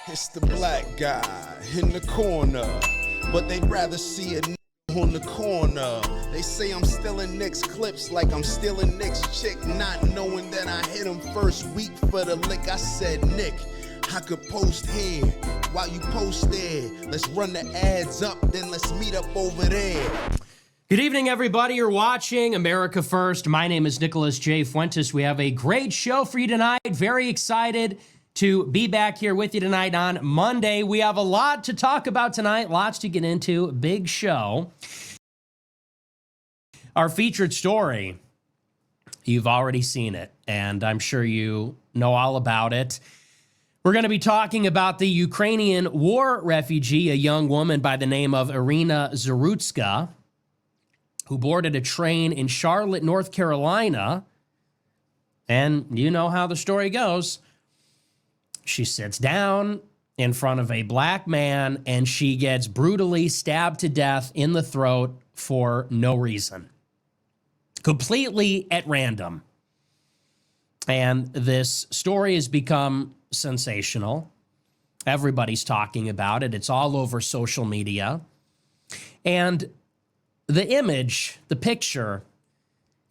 It's the black guy in the corner, but they'd rather see a on the corner. They say I'm stealing Nick's clips like I'm stealing Nick's chick, not knowing that I hit him first week for the lick. I said, Nick, I could post here while you post there. Let's run the ads up, then let's meet up over there. Good evening, everybody. You're watching America First. My name is Nicholas J. Fuentes. We have a great show for you tonight. Very excited to be back here with you tonight on Monday. We have a lot to talk about tonight, lots to get into. Big show. Our featured story, you've already seen it, and I'm sure you know all about it. We're going to be talking about the Ukrainian war refugee, a young woman by the name of Irina Zarutska, who boarded a train in Charlotte, North Carolina. And you know how the story goes. She sits down in front of a black man and she gets brutally stabbed to death in the throat for no reason. Completely at random. And this story has become sensational. Everybody's talking about it. It's all over social media. And the image, the picture,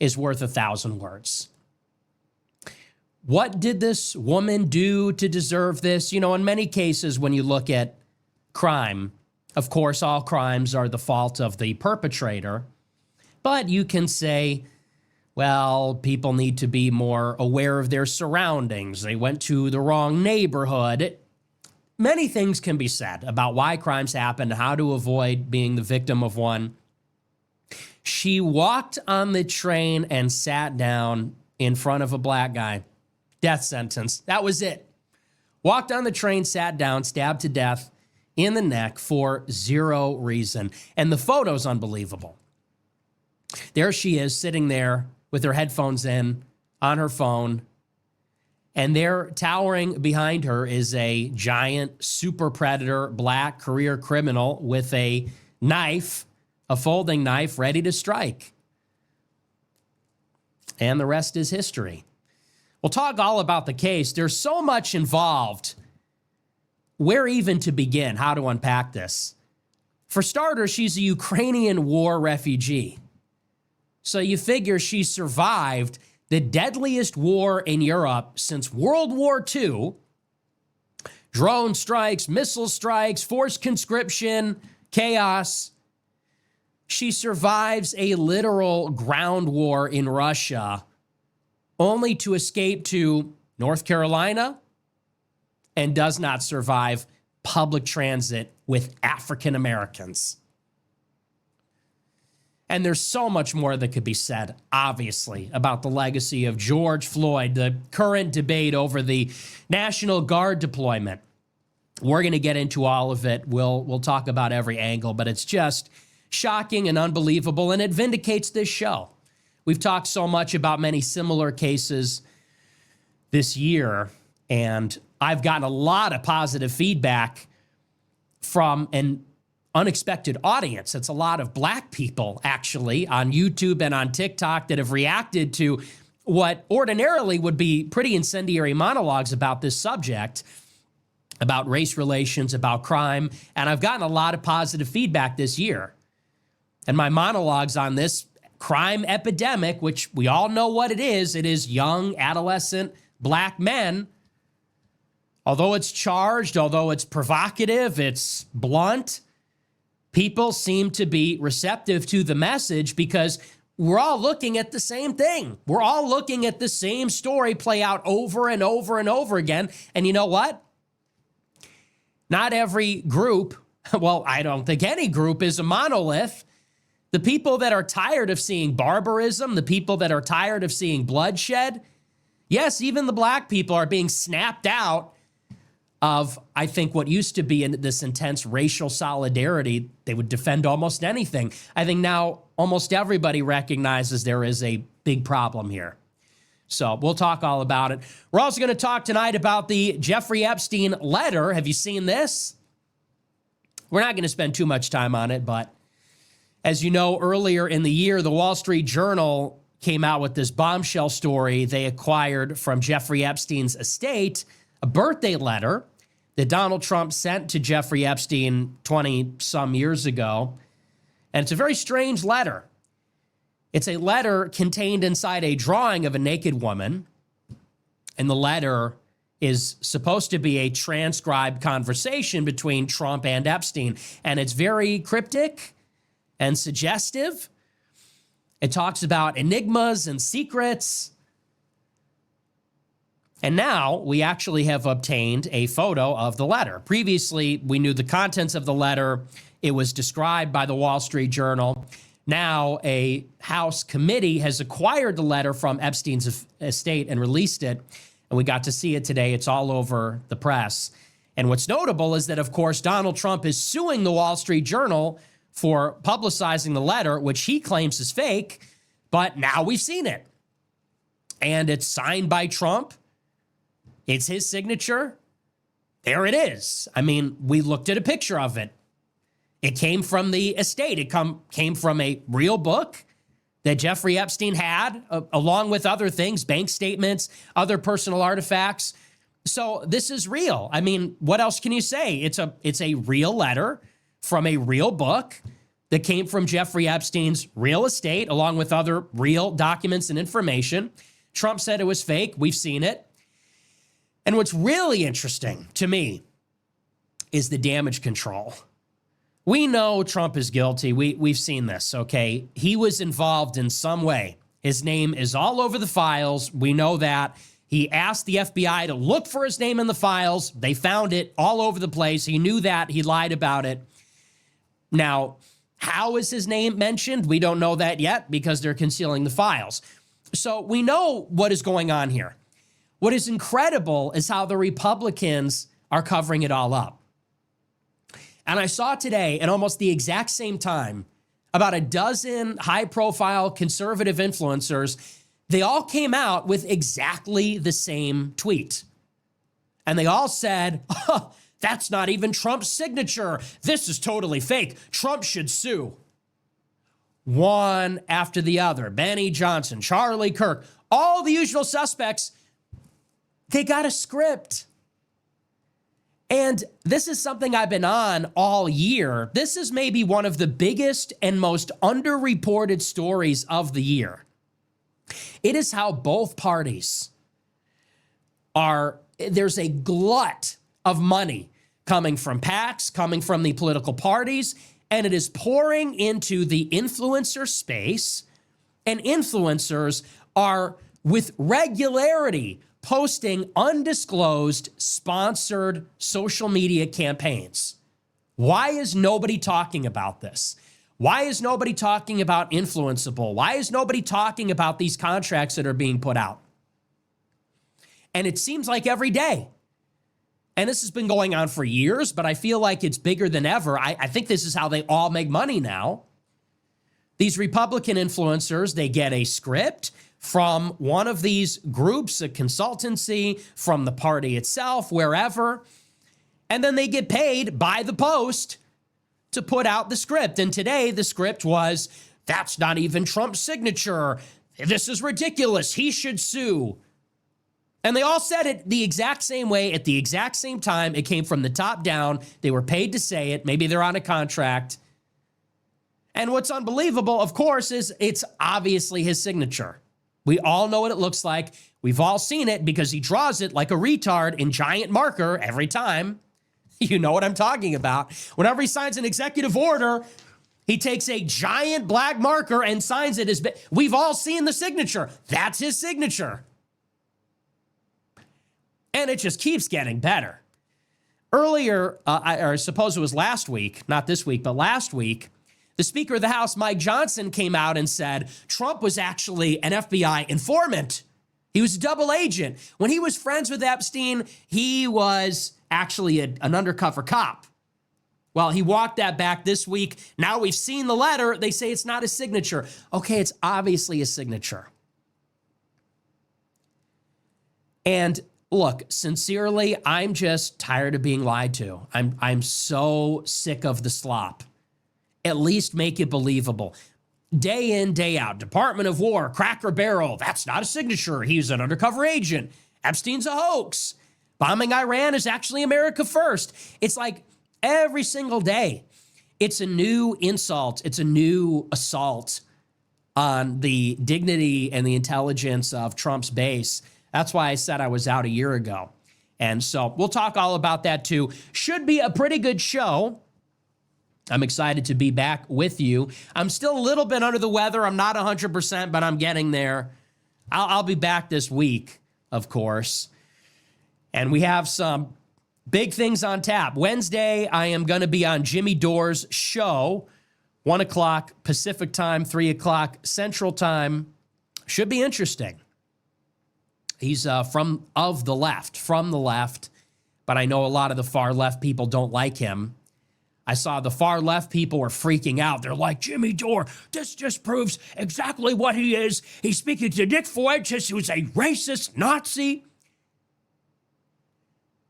is worth 1,000 words. What did this woman do to deserve this? You know, in many cases, when you look at crime, of course, all crimes are the fault of the perpetrator. But you can say, well, people need to be more aware of their surroundings. They went to the wrong neighborhood. Many things can be said about why crimes happen, how to avoid being the victim of one. She walked on the train and sat down in front of a black guy. Death sentence. That was it. Walked on the train, sat down, stabbed to death in the neck for zero reason. And the photo's unbelievable. There she is sitting there with her headphones in on her phone. And there, towering behind her, is a giant super predator, black career criminal with a knife, a folding knife, ready to strike. And the rest is history. We'll talk all about the case. There's so much involved. Where even to begin? How to unpack this? For starters, she's a Ukrainian war refugee. So you figure she survived the deadliest war in Europe since World War II. Drone strikes, missile strikes, forced conscription, chaos. She survives a literal ground war in Russia, only to escape to North Carolina, and does not survive public transit with African Americans. And there's so much more that could be said, obviously, about the legacy of George Floyd, the current debate over the National Guard deployment. We're going to get into all of it. We'll talk about every angle, but it's just shocking and unbelievable, and it vindicates this show. We've talked so much about many similar cases this year, and I've gotten a lot of positive feedback from an unexpected audience. It's a lot of black people, actually, on YouTube and on TikTok that have reacted to what ordinarily would be pretty incendiary monologues about this subject, about race relations, about crime, and I've gotten a lot of positive feedback this year. And my monologues on this crime epidemic, which we all know what it is young, adolescent, black men. Although it's charged, although it's provocative, it's blunt, people seem to be receptive to the message because we're all looking at the same thing. We're all looking at the same story play out over and over and over again. And you know what? Not every group, well, I don't think any group is a monolith. The people that are tired of seeing barbarism, the people that are tired of seeing bloodshed, yes, even the black people are being snapped out of, I think, what used to be this intense racial solidarity. They would defend almost anything. I think now almost everybody recognizes there is a big problem here. So we'll talk all about it. We're also going to talk tonight about the Jeffrey Epstein letter. Have you seen this? We're not going to spend too much time on it, but as you know, earlier in the year, the Wall Street Journal came out with this bombshell story they acquired from Jeffrey Epstein's estate, a birthday letter that Donald Trump sent to Jeffrey Epstein 20-some years ago. And it's a very strange letter. It's a letter contained inside a drawing of a naked woman. And the letter is supposed to be a transcribed conversation between Trump and Epstein. And it's very cryptic and suggestive. It talks about enigmas and secrets. And now we actually have obtained a photo of the letter. Previously, we knew the contents of the letter. It was described by the Wall Street Journal. Now a House committee has acquired the letter from Epstein's estate and released it. And we got to see it today. It's all over the press. And what's notable is that, of course, Donald Trump is suing the Wall Street Journal for publicizing the letter, which he claims is fake. But now we've seen it. And it's signed by Trump. It's his signature. There it is. I mean, we looked at a picture of it. It came from the estate. It came from a real book that Jeffrey Epstein had, along with other things, bank statements, other personal artifacts. So this is real. I mean, what else can you say? It's a real letter from a real book that came from Jeffrey Epstein's real estate, along with other real documents and information. Trump said it was fake. We've seen it. And what's really interesting to me is the damage control. We know Trump is guilty. We've seen this, okay? He was involved in some way. His name is all over the files. We know that. He asked the FBI to look for his name in the files. They found it all over the place. He knew that. He lied about it. Now, how is his name mentioned? We don't know that yet because they're concealing the files. So we know what is going on here. What is incredible is how the Republicans are covering it all up. And I saw today at almost the exact same time, about a dozen high-profile conservative influencers, they all came out with exactly the same tweet. And they all said, oh, that's not even Trump's signature. This is totally fake. Trump should sue. One after the other. Benny Johnson, Charlie Kirk, all the usual suspects, they got a script. And this is something I've been on all year. This is maybe one of the biggest and most underreported stories of the year. It is how both parties there's a glut of money coming from PACs, coming from the political parties, and it is pouring into the influencer space. And influencers are with regularity posting undisclosed, sponsored social media campaigns. Why is nobody talking about this? Why is nobody talking about Influenceable? Why is nobody talking about these contracts that are being put out? And it seems like every day. And this has been going on for years, but I feel like it's bigger than ever. I think this is how they all make money now. These Republican influencers, they get a script from one of these groups, a consultancy, from the party itself, wherever. And then they get paid by the post to put out the script. And today the script was, that's not even Trump's signature. This is ridiculous. He should sue. And they all said it the exact same way at the exact same time. It came from the top down. They were paid to say it. Maybe they're on a contract. And what's unbelievable, of course, is it's obviously his signature. We all know what it looks like. We've all seen it because he draws it like a retard in giant marker every time. You know what I'm talking about. Whenever he signs an executive order, he takes a giant black marker and signs it as big. We've all seen the signature. That's his signature. And it just keeps getting better. Earlier, I suppose it was last week, not this week, but last week, the Speaker of the House, Mike Johnson, came out and said Trump was actually an FBI informant. He was a double agent. When he was friends with Epstein, he was actually an undercover cop. Well, he walked that back this week. Now we've seen the letter. They say it's not his signature. Okay, it's obviously his signature. And look, sincerely, I'm just tired of being lied to. I'm so sick of the slop. At least make it believable. Day in, day out. Department of War, Cracker Barrel. That's not a signature. He's an undercover agent. Epstein's a hoax. Bombing Iran is actually America first. It's like every single day, it's a new insult. It's a new assault on the dignity and the intelligence of Trump's base. That's why I said I was out a year ago. And so we'll talk all about that too. Should be a pretty good show. I'm excited to be back with you. I'm still a little bit under the weather. I'm not 100%, but I'm getting there. I'll be back this week, of course. And we have some big things on tap. Wednesday, I am going to be on Jimmy Dore's show, 1 o'clock Pacific time, 3 o'clock Central time. Should be interesting. He's from the left, but I know a lot of the far left people don't like him. I saw the far left people were freaking out. They're like, Jimmy Dore, this just proves exactly what he is. He's speaking to Nick Fuentes, who's a racist Nazi.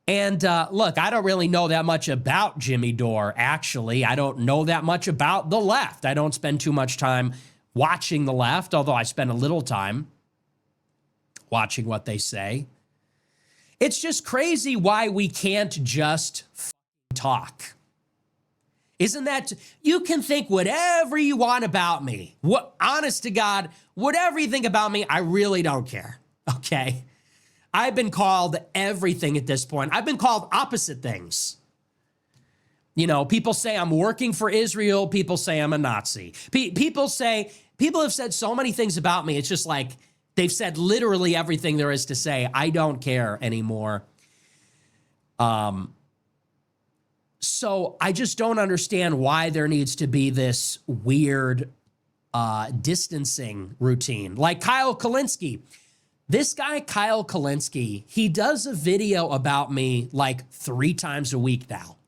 And look, I don't really know that much about Jimmy Dore, actually. I don't know that much about the left. I don't spend too much time watching the left, although I spend a little time watching what they say. It's just crazy why we can't just talk. Isn't that, you can think whatever you want about me. Honest to God, whatever you think about me, I really don't care, okay? I've been called everything at this point. I've been called opposite things. You know, people say I'm working for Israel. People say I'm a Nazi. People have said so many things about me. It's just like they've said literally everything there is to say. I don't care anymore. So I just don't understand why there needs to be this weird distancing routine. Like Kyle Kulinski. This guy, Kyle Kulinski, he does a video about me like 3 times a week now.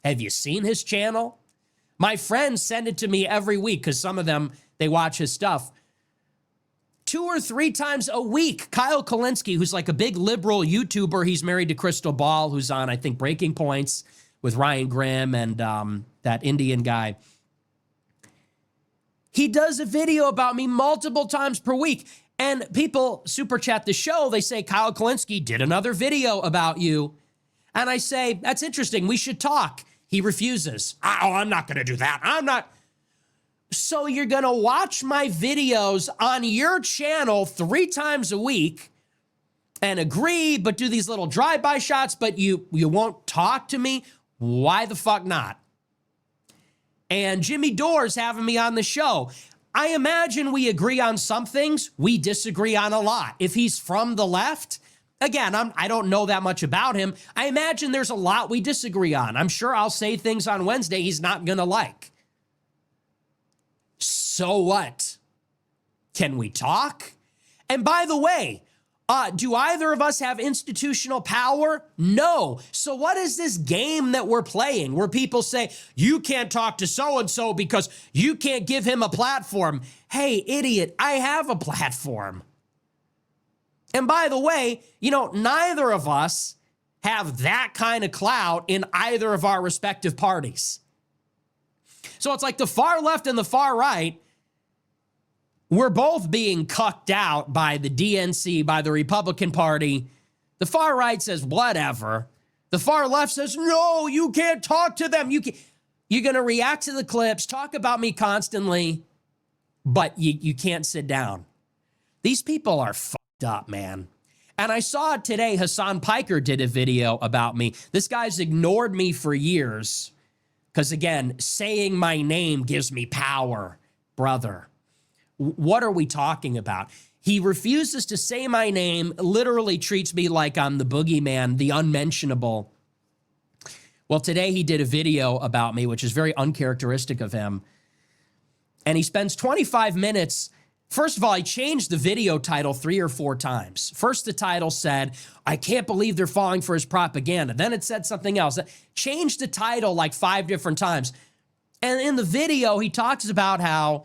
Have you seen his channel? My friends send it to me every week because some of them, they watch his stuff. 2 or 3 times a week, Kyle Kulinski, who's like a big liberal YouTuber. He's married to Crystal Ball, who's on, I think, Breaking Points with Ryan Grimm and that Indian guy. He does a video about me multiple times per week. And people super chat the show. They say, Kyle Kulinski did another video about you. And I say, that's interesting. We should talk. He refuses. Oh, I'm not going to do that. I'm not. So you're going to watch my videos on your channel 3 times a week and agree, but do these little drive-by shots, but you won't talk to me? Why the fuck not? And Jimmy Dore's having me on the show. I imagine we agree on some things. We disagree on a lot. If he's from the left, again, I don't know that much about him. I imagine there's a lot we disagree on. I'm sure I'll say things on Wednesday he's not going to like. So what? Can we talk? And by the way, do either of us have institutional power? No. So what is this game that we're playing where people say, you can't talk to so-and-so because you can't give him a platform? Hey, idiot, I have a platform. And by the way, you know, neither of us have that kind of clout in either of our respective parties. So it's like the far left and the far right, we're both being cucked out by the DNC, by the Republican Party. The far right says, whatever. The far left says, no, you can't talk to them. You're going to react to the clips, talk about me constantly, but you can't sit down. These people are fucked up, man. And I saw today, Hassan Piker did a video about me. This guy's ignored me for years because, again, saying my name gives me power, brother. What are we talking about? He refuses to say my name, literally treats me like I'm the boogeyman, the unmentionable. Well, today he did a video about me, which is very uncharacteristic of him. And he spends 25 minutes. First of all, he changed the video title 3 or 4 times. First, the title said, I can't believe they're falling for his propaganda. Then it said something else. Changed the title like 5 different times. And in the video, he talks about how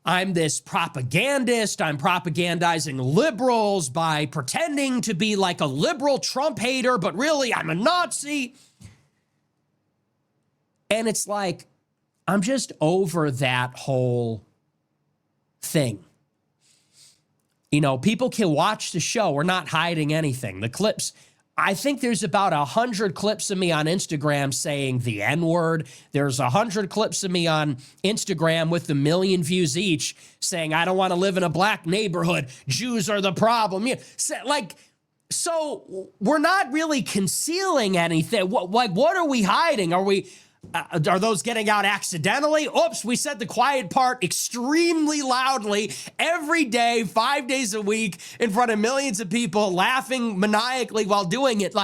I'm this propagandist. I'm propagandizing liberals by pretending to be like a liberal Trump hater, but really I'm a Nazi. And it's like, I'm just over that whole thing. You know, people can watch the show. We're not hiding anything. The clips, I think there's about 100 clips of me on Instagram saying the N-word. There's 100 clips of me on Instagram with 1 million views each saying, I don't want to live in a black neighborhood. Jews are the problem. Yeah. So we're not really concealing anything. What are we hiding? Are those getting out accidentally? Oops, we said the quiet part extremely loudly every day, 5 days a week in front of millions of people laughing maniacally while doing it.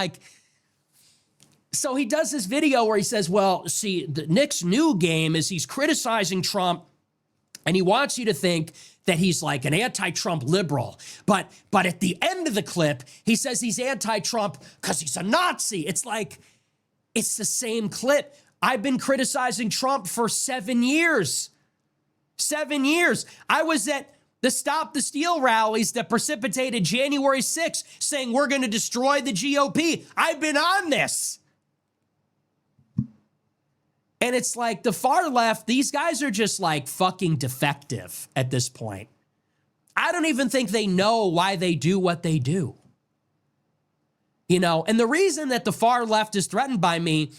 So he does this video where he says, well, see, Nick's new game is he's criticizing Trump and he wants you to think that he's like an anti-Trump liberal. But at the end of the clip, he says he's anti-Trump because he's a Nazi. It's like, it's the same clip. I've been criticizing Trump for 7 years. 7 years. I was at the Stop the Steal rallies that precipitated January 6th saying we're going to destroy the GOP. I've been on this. And it's like the far left, these guys are just like fucking defective at this point. I don't even think they know why they do what they do. And the reason that the far left is threatened by me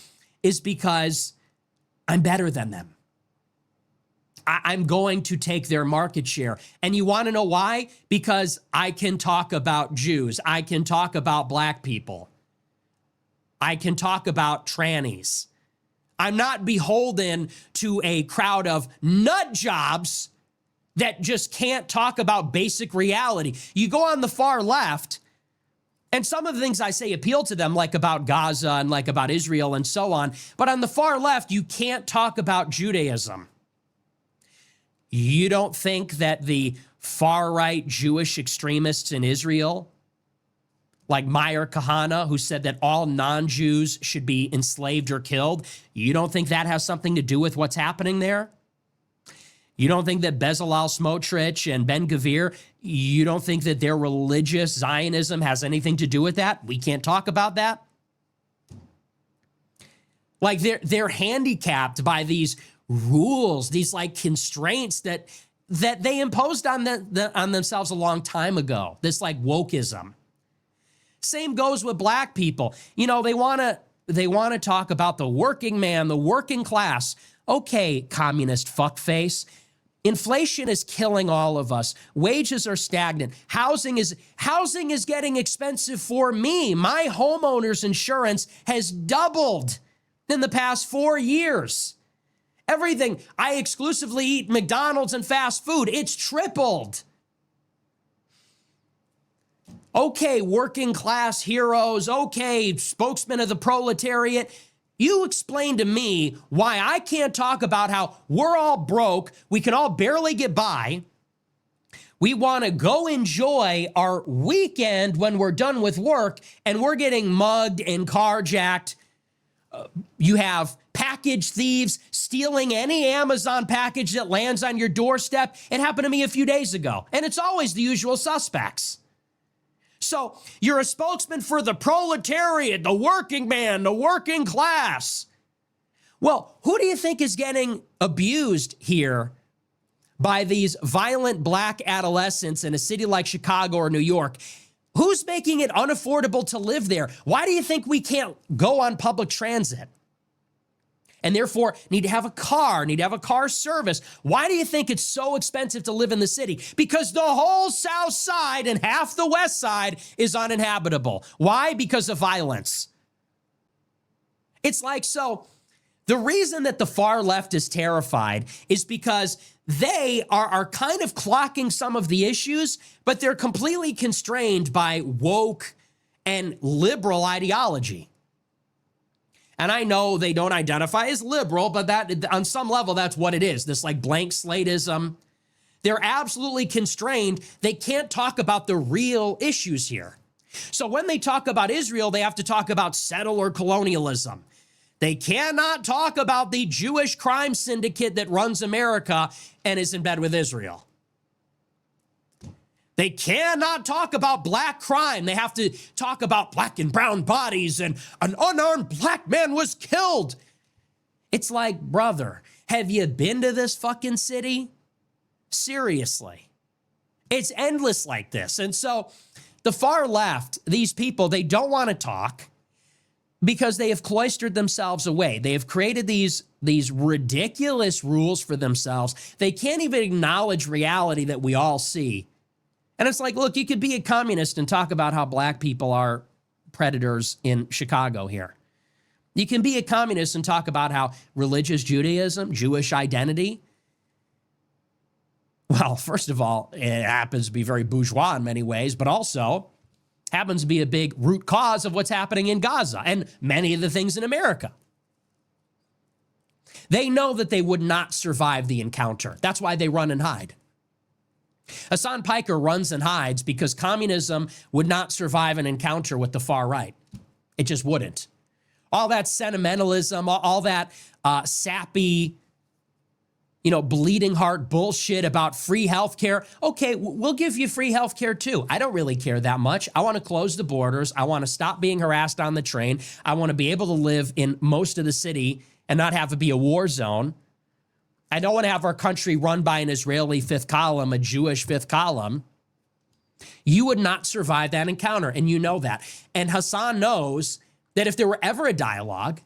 is because I'm better than them. I'm going to take their market share. And you want to know why? Because I can talk about Jews. I can talk about black people. I can talk about trannies. I'm not beholden to a crowd of nut jobs that just can't talk about basic reality. You go on the far left, and some of the things I say appeal to them, like about Gaza and like about Israel and so on. But on the far left, you can't talk about Judaism. You don't think that the far-right Jewish extremists in Israel, like Meir Kahane, who said that all non-Jews should be enslaved or killed, you don't think that has something to do with what's happening there? You don't think that Bezalel Smotrich and Ben Gvir, you don't think that their religious Zionism has anything to do with that? We can't talk about that? Like they're handicapped by these rules, these like constraints that they imposed on themselves a long time ago. This like wokeism. Same goes with black people. They want to talk about the working man, the working class. Okay, communist fuckface. Inflation is killing all of us. Wages are stagnant. Housing is getting expensive for me. My homeowner's insurance has doubled in the past 4 years. Everything. I exclusively eat McDonald's and fast food. It's tripled. Okay, working class heroes. Okay, spokesman of the proletariat. You explain to me why I can't talk about how we're all broke, we can all barely get by, we want to go enjoy our weekend when we're done with work, and we're getting mugged and carjacked. You have package thieves stealing any Amazon package that lands on your doorstep. It happened to me a few days ago, and it's always the usual suspects. So you're a spokesman for the proletariat, the working man, the working class. Well, who do you think is getting abused here by these violent black adolescents in a city like Chicago or New York? Who's making it unaffordable to live there? Why do you think we can't go on public transit? And therefore need to have a car service. Why do you think it's so expensive to live in the city? Because the whole South Side and half the West Side is uninhabitable. Why? Because of violence. It's like, so the reason that the far left is terrified is because they are kind of clocking some of the issues, but they're completely constrained by woke and liberal ideology. And I know they don't identify as liberal, but that on some level, that's what it is. This like blank slateism. They're absolutely constrained. They can't talk about the real issues here. So when they talk about Israel, they have to talk about settler colonialism. They cannot talk about the Jewish crime syndicate that runs America and is in bed with Israel. They cannot talk about black crime. They have to talk about black and brown bodies and an unarmed black man was killed. It's like, brother, have you been to this fucking city? Seriously. It's endless like this. And so The far left, these people, they don't want to talk because they have cloistered themselves away. They have created these ridiculous rules for themselves. They can't even acknowledge reality that we all see. And it's like, look, you could be a communist and talk about how black people are predators in Chicago here. You can be a communist and talk about how religious Judaism, Jewish identity, well, first of all, it happens to be very bourgeois in many ways, but also happens to be a big root cause of what's happening in Gaza and many of the things in America. They know that they would not survive the encounter. That's why they run and hide. Hassan Piker runs and hides because communism would not survive an encounter with the far right. It just wouldn't. All that sentimentalism, all that sappy, bleeding heart bullshit about free healthcare. Okay, we'll give you free healthcare too. I don't really care that much. I want to close the borders. I want to stop being harassed on the train. I want to be able to live in most of the city and not have to be a war zone. I don't want to have our country run by an Israeli fifth column, a Jewish fifth column. You would not survive that encounter, and you know that. And Hassan knows that if there were ever a dialogue,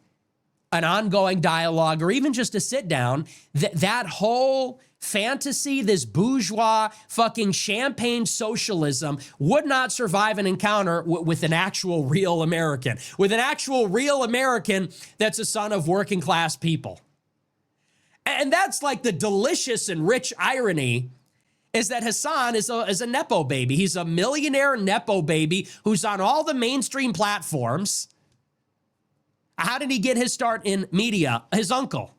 an ongoing dialogue, or even just a sit down, that whole fantasy, this bourgeois fucking champagne socialism would not survive an encounter with an actual real American, with an actual real American that's a son of working class people. And that's like the delicious and rich irony is that Hassan is a Nepo baby. He's a millionaire Nepo baby who's on all the mainstream platforms. How did he get his start in media? His uncle.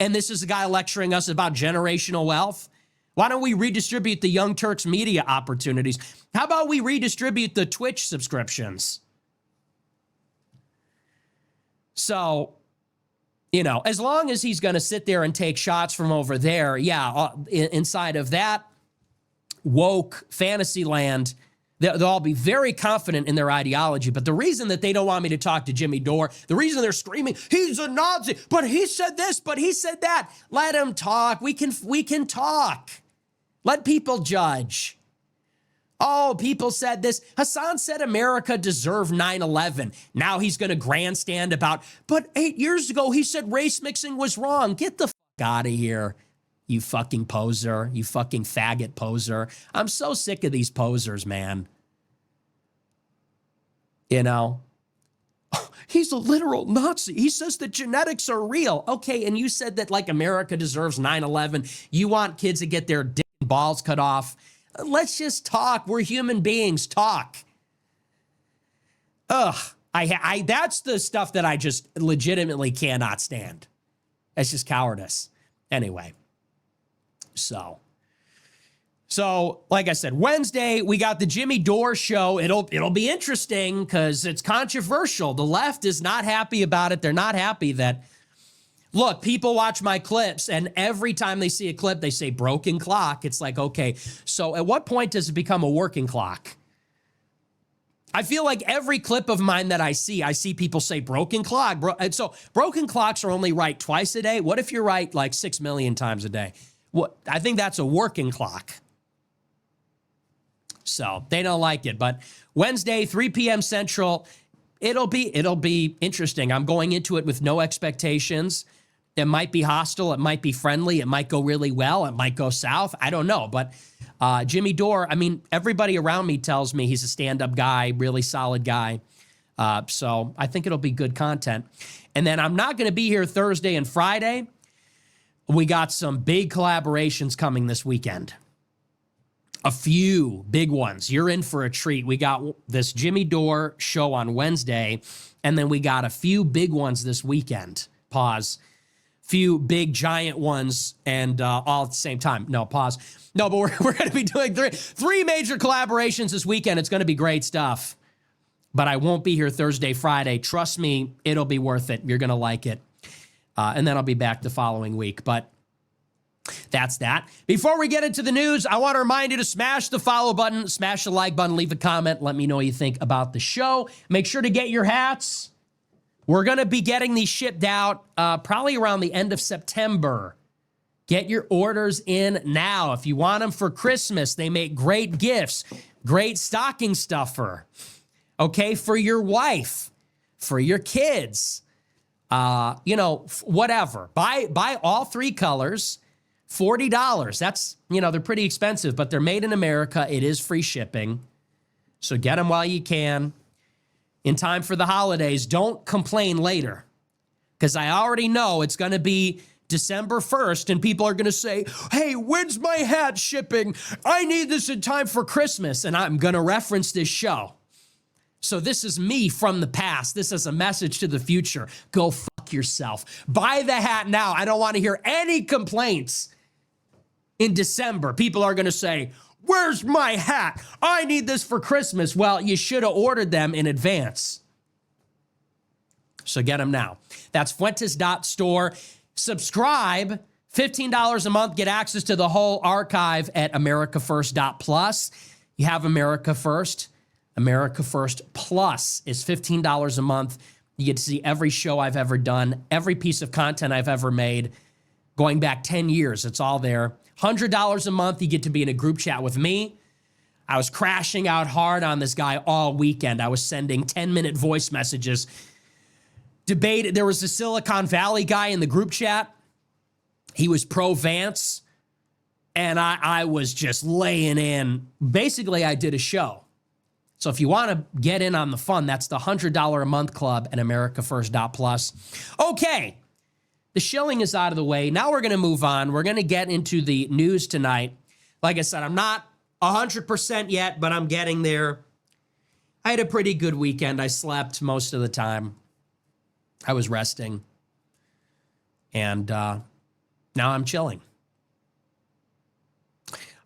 And this is a guy lecturing us about generational wealth. Why don't we redistribute the Young Turks media opportunities? How about we redistribute the Twitch subscriptions? So, as long as he's going to sit there and take shots from over there, inside of that woke fantasy land, they'll all be very confident in their ideology. But the reason that they don't want me to talk to Jimmy Dore, the reason they're screaming, he's a Nazi, but he said this, but he said that. Let him talk. We can talk. Let people judge. Oh, people said this. Hassan said America deserved 9/11. Now he's going to grandstand about, but 8 years ago he said race mixing was wrong. Get the fuck out of here, you fucking poser, you fucking faggot poser. I'm so sick of these posers, man. He's a literal Nazi. He says that genetics are real. Okay, and you said that like America deserves 9/11. You want kids to get their dick and balls cut off. Let's just talk. We're human beings. Talk. That's the stuff that I just legitimately cannot stand. It's just cowardice. Anyway. So like I said, Wednesday, we got the Jimmy Dore show. It'll be interesting because it's controversial. The left is not happy about it. They're not happy that, look, people watch my clips, and every time they see a clip, they say broken clock. It's like, okay, so at what point does it become a working clock? I feel like every clip of mine that I see people say broken clock. And so broken clocks are only right twice a day. What if you're right like 6 million times a day? I think that's a working clock. So they don't like it. But Wednesday, 3 p.m. Central, it'll be interesting. I'm going into it with no expectations. It might be hostile. It might be friendly. It might go really well. It might go south. I don't know. But Jimmy Dore, everybody around me tells me he's a stand-up guy, really solid guy. So I think it'll be good content. And then I'm not going to be here Thursday and Friday. We got some big collaborations coming this weekend. A few big ones. You're in for a treat. We got this Jimmy Dore show on Wednesday, and then we got a few big ones this weekend. Pause. Few big giant ones, and all at the same time. No, pause. No, but we're going to be doing three major collaborations this weekend. It's going to be great stuff. But I won't be here Thursday, Friday. Trust me, it'll be worth it. You're going to like it. And then I'll be back the following week. But that's that. Before we get into the news, I want to remind you to smash the follow button, smash the like button, leave a comment. Let me know what you think about the show. Make sure to get your hats. We're going to be getting these shipped out probably around the end of September. Get your orders in now. If you want them for Christmas, they make great gifts. Great stocking stuffer. Okay, for your wife, for your kids, whatever. Buy all 3 colors, $40. That's, they're pretty expensive, but they're made in America. It is free shipping. So get them while you can. In time for the holidays, don't complain later, because I already know it's going to be December 1st, and people are going to say, hey, when's my hat shipping? I need this in time for Christmas, and I'm going to reference this show. So this is me from the past. This is a message to the future. Go fuck yourself. Buy the hat now. I don't want to hear any complaints in December. People are going to say, where's my hat? I need this for Christmas. Well, you should have ordered them in advance. So get them now. That's Fuentes.store. Subscribe, $15 a month. Get access to the whole archive at AmericaFirst.plus. You have America First. America First Plus is $15 a month. You get to see every show I've ever done, every piece of content I've ever made, going back 10 years. It's all there. $100 a month, you get to be in a group chat with me. I was crashing out hard on this guy all weekend. I was sending 10-minute voice messages. There was a Silicon Valley guy in the group chat. He was pro-Vance, and I was just laying in. Basically, I did a show. So if you want to get in on the fun, that's the $100 a month club at AmericaFirst.plus. Okay, the shilling is out of the way. Now we're going to move on. We're going to get into the news tonight. Like I said, I'm not 100% yet, but I'm getting there. I had a pretty good weekend. I slept most of the time. I was resting. And now I'm chilling.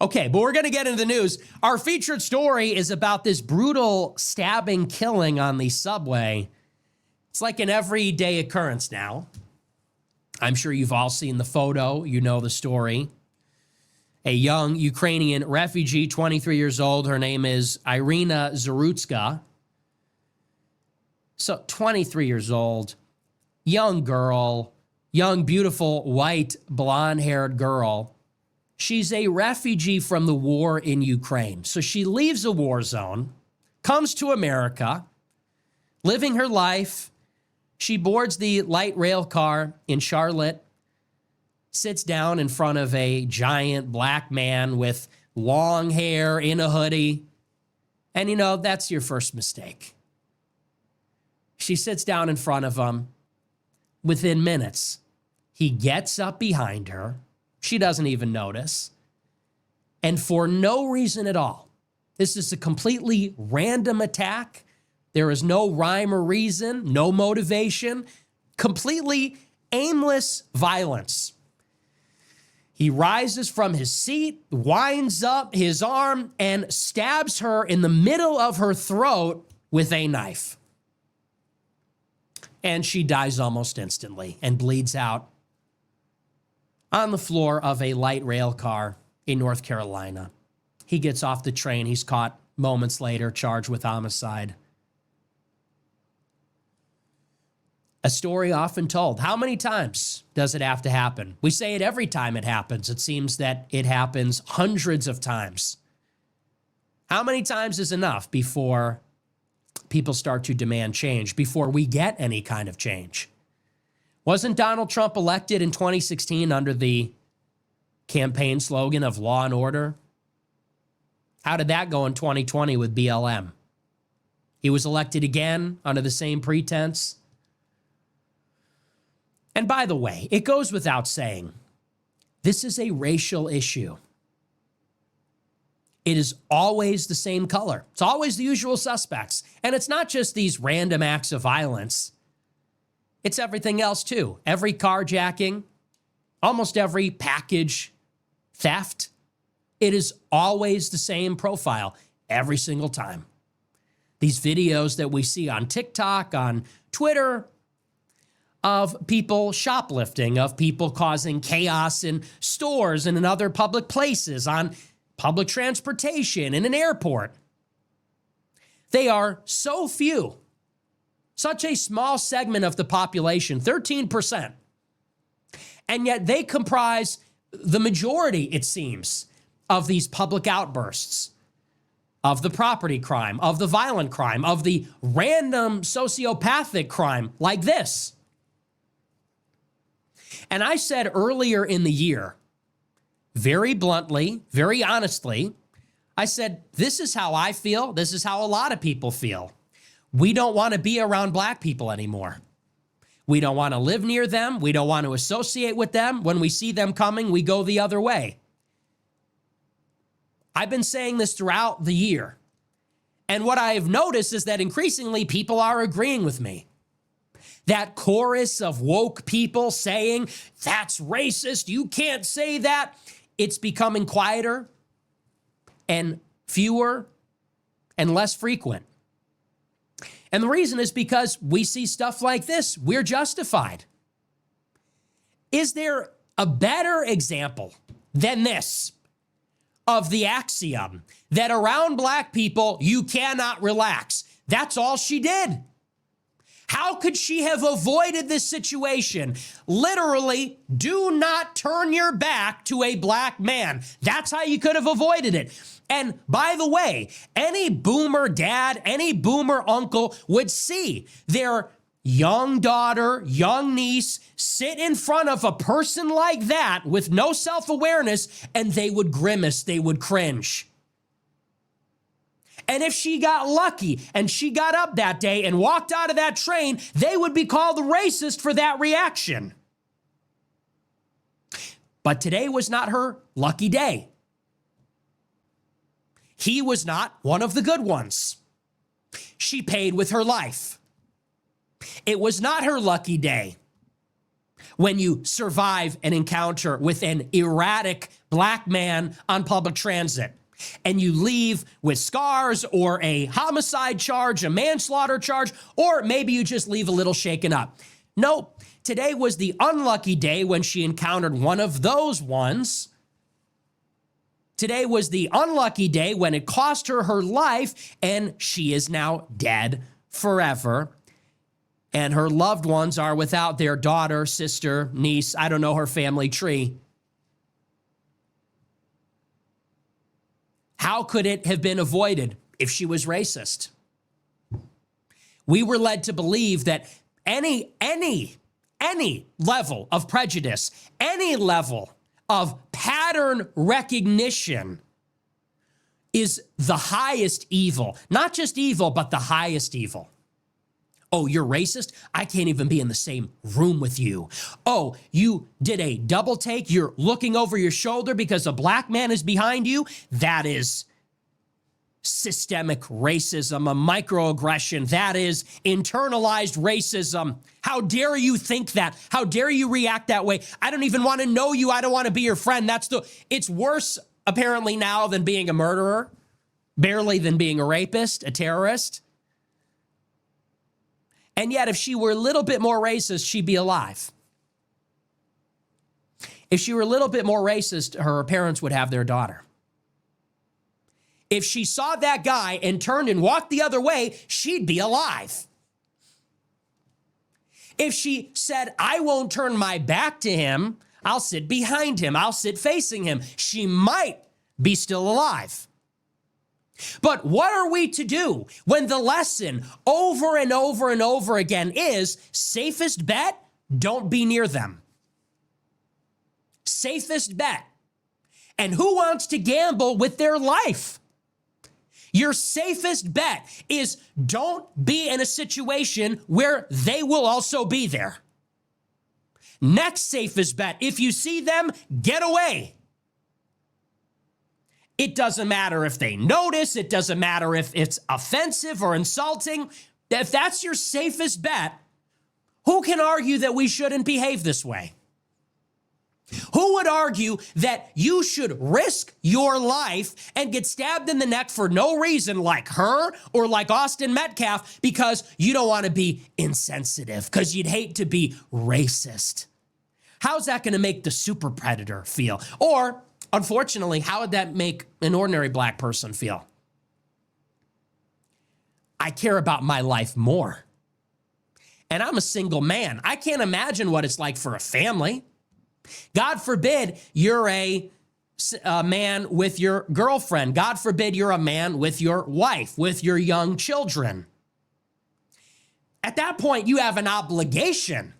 Okay, but we're going to get into the news. Our featured story is about this brutal stabbing killing on the subway. It's like an everyday occurrence now. I'm sure you've all seen the photo. You know the story. A young Ukrainian refugee, 23 years old. Her name is Irina Zarutska. So 23 years old, young girl, young, beautiful, white, blonde-haired girl. She's a refugee from the war in Ukraine. So she leaves a war zone, comes to America, living her life. She boards the light rail car in Charlotte, sits down in front of a giant black man with long hair in a hoodie. And that's your first mistake. She sits down in front of him. Within minutes, he gets up behind her. She doesn't even notice. And for no reason at all, this is a completely random attack. There is no rhyme or reason, no motivation, completely aimless violence. He rises from his seat, winds up his arm, and stabs her in the middle of her throat with a knife. And she dies almost instantly and bleeds out on the floor of a light rail car in North Carolina. He gets off the train. He's caught moments later, charged with homicide. A story often told. How many times does it have to happen? We say it every time it happens. It seems that it happens hundreds of times. How many times is enough before people start to demand change, before we get any kind of change? Wasn't Donald Trump elected in 2016 under the campaign slogan of law and order? How did that go in 2020 with BLM? He was elected again under the same pretense. And by the way, it goes without saying, this is a racial issue. It is always the same color. It's always the usual suspects. And it's not just these random acts of violence. It's everything else too. Every carjacking, almost every package theft. It is always the same profile every single time. These videos that we see on TikTok, on Twitter, of people shoplifting, of people causing chaos in stores and in other public places, on public transportation, in an airport. They are so few, such a small segment of the population, 13%. And yet they comprise the majority, it seems, of these public outbursts, of the property crime, of the violent crime, of the random sociopathic crime like this. And I said earlier in the year, very bluntly, very honestly, I said, this is how I feel. This is how a lot of people feel. We don't want to be around black people anymore. We don't want to live near them. We don't want to associate with them. When we see them coming, we go the other way. I've been saying this throughout the year. And what I have noticed is that increasingly people are agreeing with me. That chorus of woke people saying, that's racist, you can't say that, it's becoming quieter and fewer and less frequent. And the reason is because we see stuff like this. We're justified. Is there a better example than this of the axiom that around black people, you cannot relax? That's all she did. How could she have avoided this situation? Literally, do not turn your back to a black man. That's how you could have avoided it. And by the way, any boomer dad, any boomer uncle would see their young daughter, young niece sit in front of a person like that with no self-awareness, and they would grimace, they would cringe. And if she got lucky and she got up that day and walked out of that train, they would be called a racist for that reaction. But today was not her lucky day. He was not one of the good ones. She paid with her life. It was not her lucky day when you survive an encounter with an erratic black man on public transit and you leave with scars or a homicide charge, a manslaughter charge, or maybe you just leave a little shaken up. Nope, today was the unlucky day when she encountered one of those ones. Today was the unlucky day when it cost her her life, and she is now dead forever. And her loved ones are without their daughter, sister, niece, I don't know her family tree. How could it have been avoided if she was racist? We were led to believe that any level of prejudice, any level of pattern recognition is the highest evil. Not just evil, but the highest evil. Oh, you're racist? I can't even be in the same room with you. Oh, you did a double take? You're looking over your shoulder because a black man is behind you? That is systemic racism, a microaggression. That is internalized racism. How dare you think that? How dare you react that way? I don't even want to know you. I don't want to be your friend. It's worse apparently now than being a murderer, barely than being a rapist, a terrorist. And yet, if she were a little bit more racist, she'd be alive. If she were a little bit more racist, her parents would have their daughter. If she saw that guy and turned and walked the other way, she'd be alive. If she said, I won't turn my back to him, I'll sit behind him, I'll sit facing him, she might be still alive. But what are we to do when the lesson over and over and over again is safest bet, don't be near them? Safest bet. And who wants to gamble with their life? Your safest bet is don't be in a situation where they will also be there. Next safest bet, if you see them, get away. It doesn't matter if they notice. It doesn't matter if it's offensive or insulting. If that's your safest bet, who can argue that we shouldn't behave this way? Who would argue that you should risk your life and get stabbed in the neck for no reason like her or like Austin Metcalf because you don't want to be insensitive, because you'd hate to be racist? How's that going to make the super predator feel? Or unfortunately, how would that make an ordinary black person feel? I care about my life more. And I'm a single man. I can't imagine what it's like for a family. God forbid you're a a man with your girlfriend. God forbid you're a man with your wife, with your young children. At that point, you have an obligation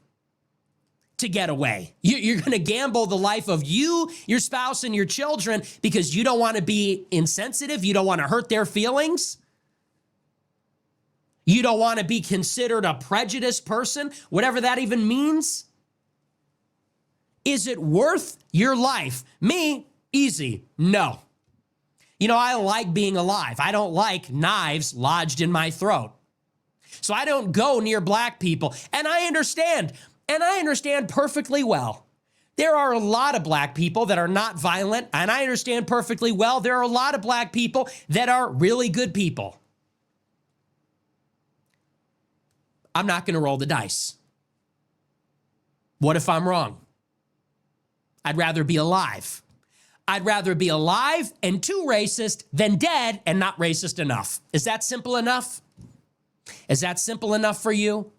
to get away. You're going to gamble the life of you, your spouse, and your children because you don't want to be insensitive. You don't want to hurt their feelings. You don't want to be considered a prejudiced person, whatever that even means. Is it worth your life? Me, easy, no. You know, I like being alive. I don't like knives lodged in my throat. So I don't go near black people. And I understand perfectly well. There are a lot of black people that are not violent, and I understand perfectly well there are a lot of black people that are really good people. I'm not going to roll the dice. What if I'm wrong? I'd rather be alive. I'd rather be alive and too racist than dead and not racist enough. Is that simple enough? Is that simple enough for you?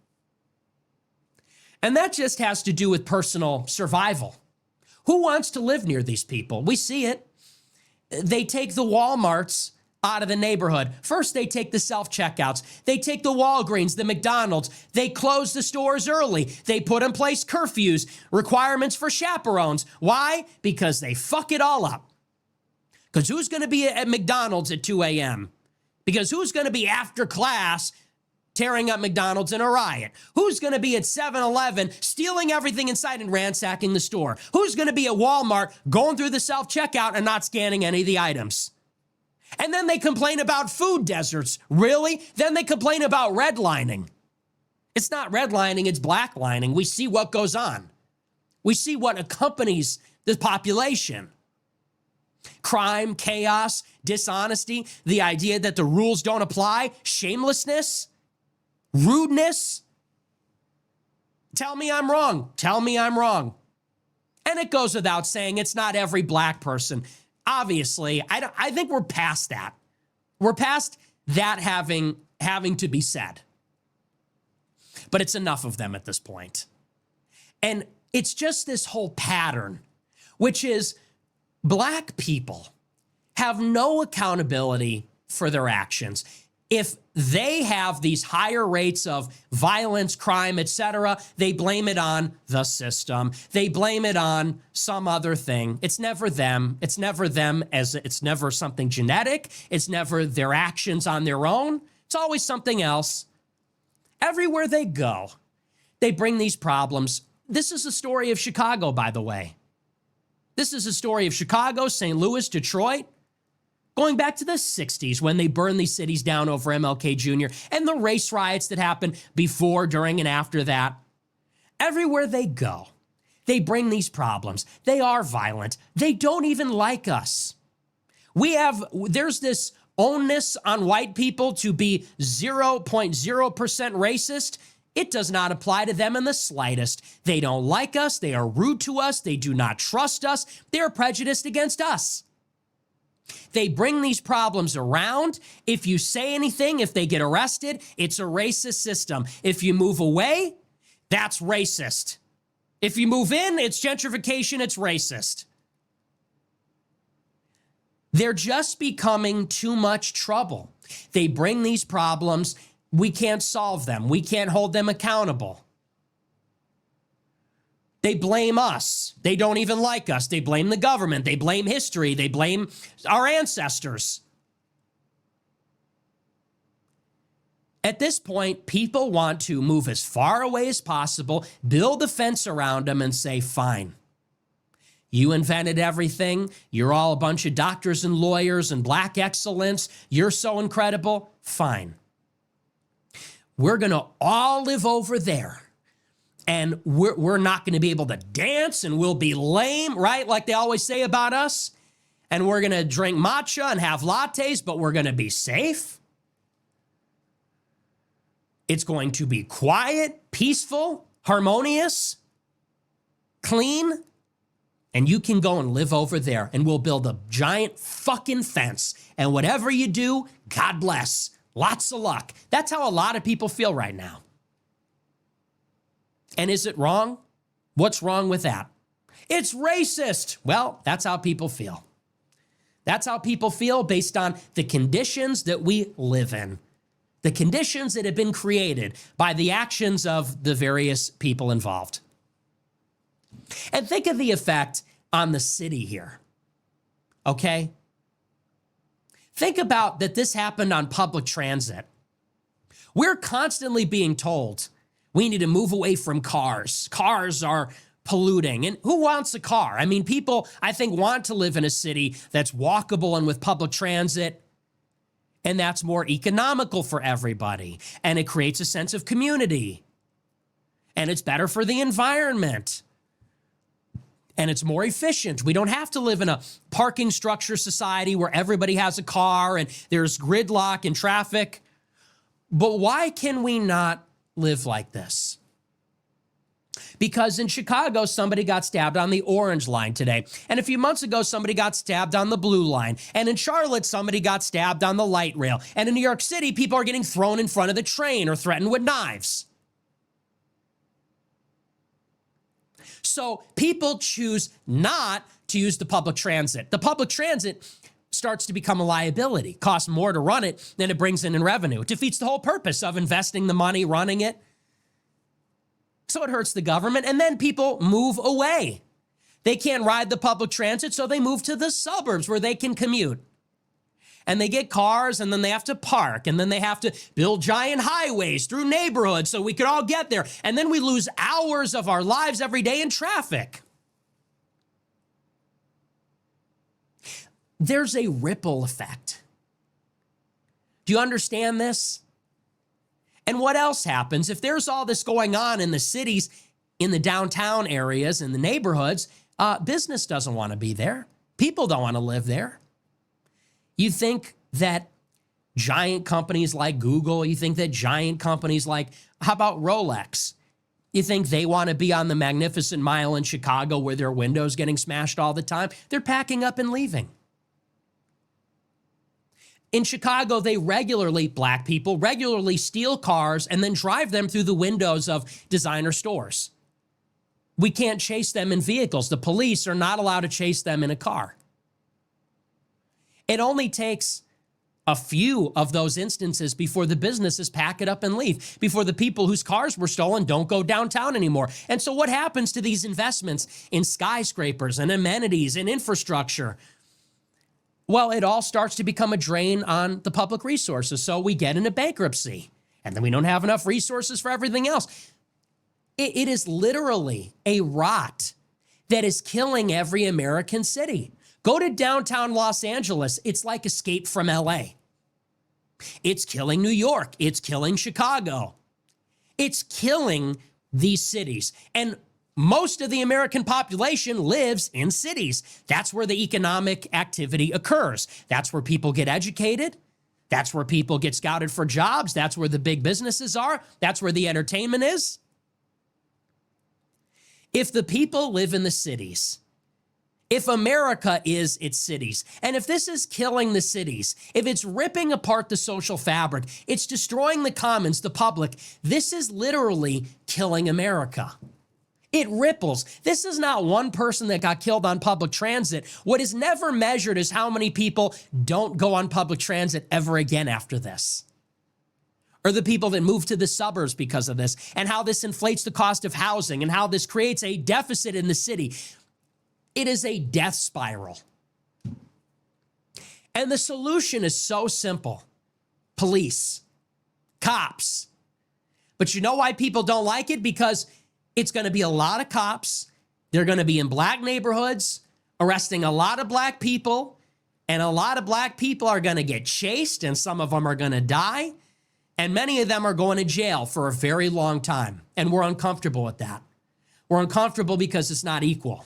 And that just has to do with personal survival. Who wants to live near these people? We see it. They take the Walmarts out of the neighborhood. First, they take the self-checkouts. They take the Walgreens, the McDonald's. They close the stores early. They put in place curfews, requirements for chaperones. Why? Because they fuck it all up. Because who's going to be at McDonald's at 2 a.m.? Because who's going to be after class tearing up McDonald's in a riot? Who's going to be at 7-Eleven stealing everything inside and ransacking the store? Who's going to be at Walmart going through the self-checkout and not scanning any of the items? And then they complain about food deserts. Really? Then they complain about redlining. It's not redlining, it's blacklining. We see what goes on. We see what accompanies the population. Crime, chaos, dishonesty, the idea that the rules don't apply, shamelessness, rudeness. Tell me I'm wrong. Tell me I'm wrong. And it goes without saying, it's not every black person. Obviously, I think we're past that. We're past that having to be said. But it's enough of them at this point. And it's just this whole pattern, which is black people have no accountability for their actions. If they have these higher rates of violence, crime, etc., they blame it on the system. They blame it on some other thing. It's never them. It's never them as it's never something genetic. It's never their actions on their own. It's always something else. Everywhere they go, they bring these problems. This is the story of Chicago, by the way. This is the story of Chicago, St. Louis, Detroit. Going back to the 60s when they burned these cities down over MLK Jr. and the race riots that happened before, during, and after that. Everywhere they go, they bring these problems. They are violent. They don't even like us. There's this onus on white people to be 0.0% racist. It does not apply to them in the slightest. They don't like us. They are rude to us. They do not trust us. They're prejudiced against us. They bring these problems around. If you say anything, if they get arrested, it's a racist system. If you move away, that's racist. If you move in, it's gentrification, it's racist. They're just becoming too much trouble. They bring these problems. We can't solve them. We can't hold them accountable. They blame us. They don't even like us. They blame the government. They blame history. They blame our ancestors. At this point, people want to move as far away as possible, build a fence around them, and say, fine. You invented everything. You're all a bunch of doctors and lawyers and black excellence. You're so incredible. Fine. We're going to all live over there. And we're not going to be able to dance, and we'll be lame, right? Like they always say about us. And we're going to drink matcha and have lattes, but we're going to be safe. It's going to be quiet, peaceful, harmonious, clean. And you can go and live over there, and we'll build a giant fucking fence. And whatever you do, God bless. Lots of luck. That's how a lot of people feel right now. And is it wrong? What's wrong with that? It's racist. Well, that's how people feel. That's how people feel based on the conditions that we live in, the conditions that have been created by the actions of the various people involved. And think of the effect on the city here, okay? Think about that this happened on public transit. We're constantly being told we need to move away from cars. Cars are polluting. And who wants a car? I mean, people, I think, want to live in a city that's walkable and with public transit, and that's more economical for everybody. And it creates a sense of community. And it's better for the environment. And it's more efficient. We don't have to live in a parking structure society where everybody has a car and there's gridlock and traffic. But why can we not live like this? Because in Chicago, somebody got stabbed on the orange line today. And a few months ago, somebody got stabbed on the blue line. And in Charlotte, somebody got stabbed on the light rail. And in New York City, people are getting thrown in front of the train or threatened with knives. So people choose not to use the public transit. The public transit starts to become a liability, costs more to run it than it brings in revenue. It defeats the whole purpose of investing the money, running it. So it hurts the government, and then people move away. They can't ride the public transit, so they move to the suburbs where they can commute. And they get cars, and then they have to park, and then they have to build giant highways through neighborhoods so we could all get there. And then we lose hours of our lives every day in traffic. There's a ripple effect. Do you understand this? And what else happens if there's all this going on in the cities, in the downtown areas, in the neighborhoods? Business doesn't want to be there. People don't want to live there. You think that giant companies like Google, you think that giant companies like, how about Rolex? You think they want to be on the Magnificent Mile in Chicago where their windows getting smashed all the time? They're packing up and leaving. In Chicago, black people regularly steal cars and then drive them through the windows of designer stores. We can't chase them in vehicles. The police are not allowed to chase them in a car. It only takes a few of those instances before the businesses pack it up and leave, before the people whose cars were stolen don't go downtown anymore. And so what happens to these investments in skyscrapers and amenities and infrastructure? Well, it all starts to become a drain on the public resources. So we get into bankruptcy, and then we don't have enough resources for everything else. It is literally a rot that is killing every American city. Go to downtown Los Angeles. It's like Escape from LA. It's killing New York. It's killing Chicago. It's killing these cities. And most of the American population lives in cities. That's where the economic activity occurs. That's where people get educated. That's where people get scouted for jobs. That's where the big businesses are. That's where the entertainment is. If the people live in the cities, if America is its cities, and if this is killing the cities, if it's ripping apart the social fabric, it's destroying the commons, the public, this is literally killing America. It ripples. This is not one person that got killed on public transit. What is never measured is how many people don't go on public transit ever again after this. Or the people that move to the suburbs because of this, and how this inflates the cost of housing, and how this creates a deficit in the city. It is a death spiral. And the solution is so simple. Police, cops. But you know why people don't like it? Because it's going to be a lot of cops. They're going to be in black neighborhoods, arresting a lot of black people, and a lot of black people are going to get chased, and some of them are going to die, and many of them are going to jail for a very long time. And we're uncomfortable with that. We're uncomfortable because it's not equal.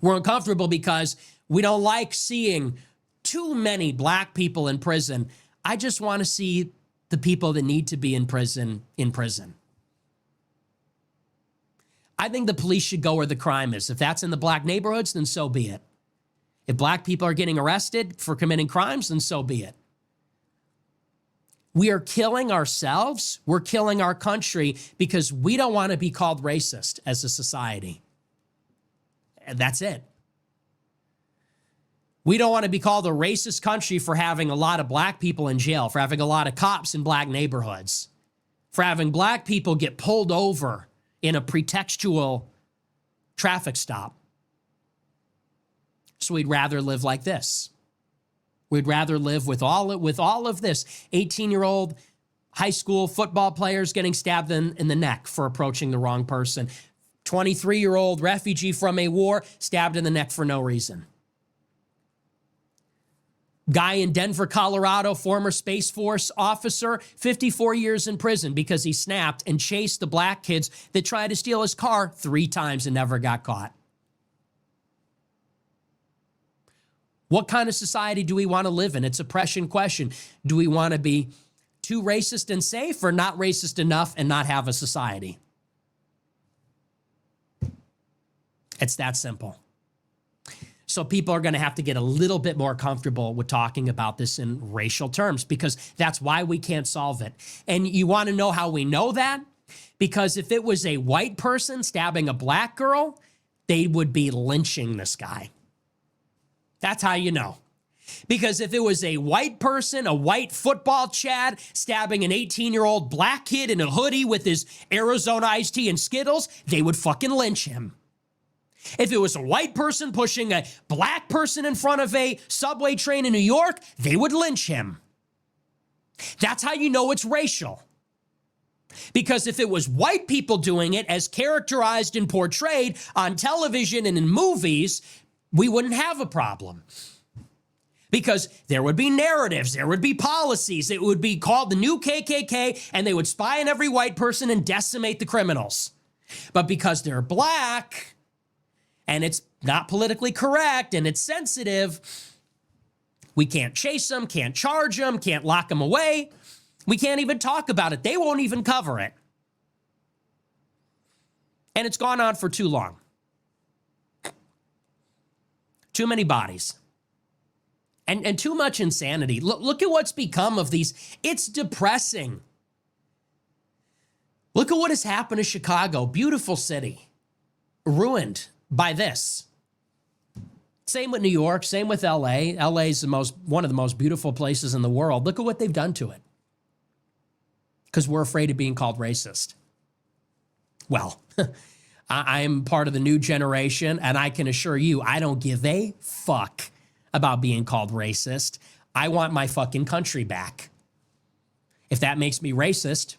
We're uncomfortable because we don't like seeing too many black people in prison. I just want to see the people that need to be in prison in prison. I think the police should go where the crime is. If that's in the black neighborhoods, then so be it. If black people are getting arrested for committing crimes, then so be it. We are killing ourselves. We're killing our country because we don't want to be called racist as a society. That's it. We don't want to be called a racist country for having a lot of black people in jail, for having a lot of cops in black neighborhoods, for having black people get pulled over in a pretextual traffic stop. So we'd rather live like this. We'd rather live with all of this. 18-year-old high school football players getting stabbed in the neck for approaching the wrong person. 23-year-old refugee from a war stabbed in the neck for no reason. Guy in Denver, Colorado, former Space Force officer, 54 years in prison because he snapped and chased the black kids that tried to steal his car 3 times and never got caught. What kind of society do we want to live in? It's a prescient question. Do we want to be too racist and safe, or not racist enough and not have a society? It's that simple. So people are going to have to get a little bit more comfortable with talking about this in racial terms, because that's why we can't solve it. And you want to know how we know that? Because if it was a white person stabbing a black girl, they would be lynching this guy. That's how you know. Because if it was a white person, a white football Chad, stabbing an 18-year-old black kid in a hoodie with his Arizona iced tea and Skittles, they would fucking lynch him. If it was a white person pushing a black person in front of a subway train in New York, they would lynch him. That's how you know it's racial. Because if it was white people doing it as characterized and portrayed on television and in movies, we wouldn't have a problem. Because there would be narratives, there would be policies, it would be called the new KKK, and they would spy on every white person and decimate the criminals. But because they're black, and it's not politically correct, and it's sensitive, we can't chase them, can't charge them, can't lock them away. We can't even talk about it. They won't even cover it. And it's gone on for too long. Too many bodies. And too much insanity. Look at what's become of these. It's depressing. Look at what has happened to Chicago. Beautiful city. Ruined by this. Same with New York, same with LA. LA is one of the most beautiful places in the world. Look at what they've done to it. Because we're afraid of being called racist. Well, I'm part of the new generation, and I can assure you, I don't give a fuck about being called racist. I want my fucking country back. If that makes me racist,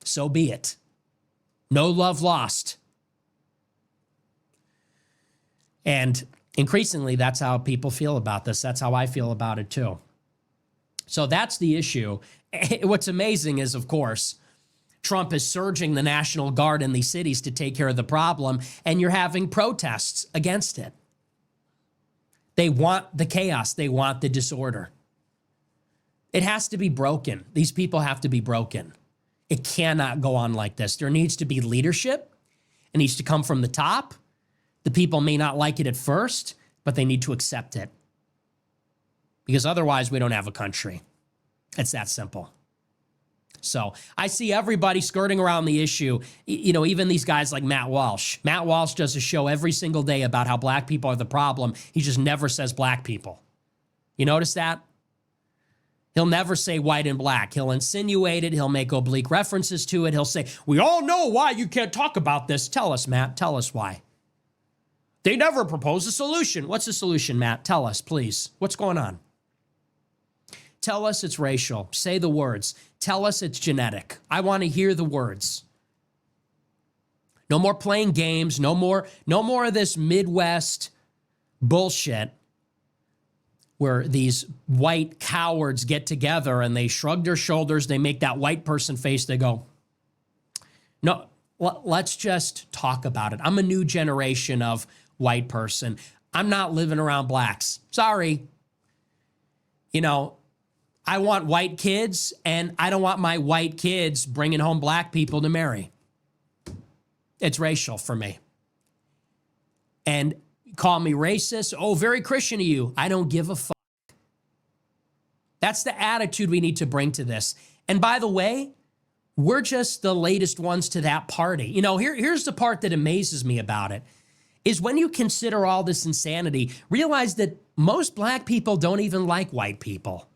so be it. No love lost. And increasingly, that's how people feel about this. That's how I feel about it too. So that's the issue. What's amazing is, of course, Trump is surging the National Guard in these cities to take care of the problem, and you're having protests against it. They want the chaos. They want the disorder. It has to be broken. These people have to be broken. It cannot go on like this. There needs to be leadership. It needs to come from the top. The people may not like it at first, but they need to accept it. Because otherwise, we don't have a country. It's that simple. So I see everybody skirting around the issue. You know, even these guys like Matt Walsh. Matt Walsh does a show every single day about how black people are the problem. He just never says black people. You notice that? He'll never say white and black. He'll insinuate it. He'll make oblique references to it. He'll say, we all know why you can't talk about this. Tell us, Matt. Tell us why. They never propose a solution. What's the solution, Matt? Tell us, please. What's going on? Tell us it's racial. Say the words. Tell us it's genetic. I want to hear the words. No more playing games. No more of this Midwest bullshit where these white cowards get together and they shrug their shoulders. They make that white person face. They go, no, let's just talk about it. I'm a new generation of white person. I'm not living around blacks. Sorry. You know, I want white kids, and I don't want my white kids bringing home black people to marry. It's racial for me. And call me racist. Oh, very Christian of you. I don't give a fuck. That's the attitude we need to bring to this. And by the way, we're just the latest ones to that party. You know, here's the part that amazes me about it, is when you consider all this insanity, realize that most black people don't even like white people.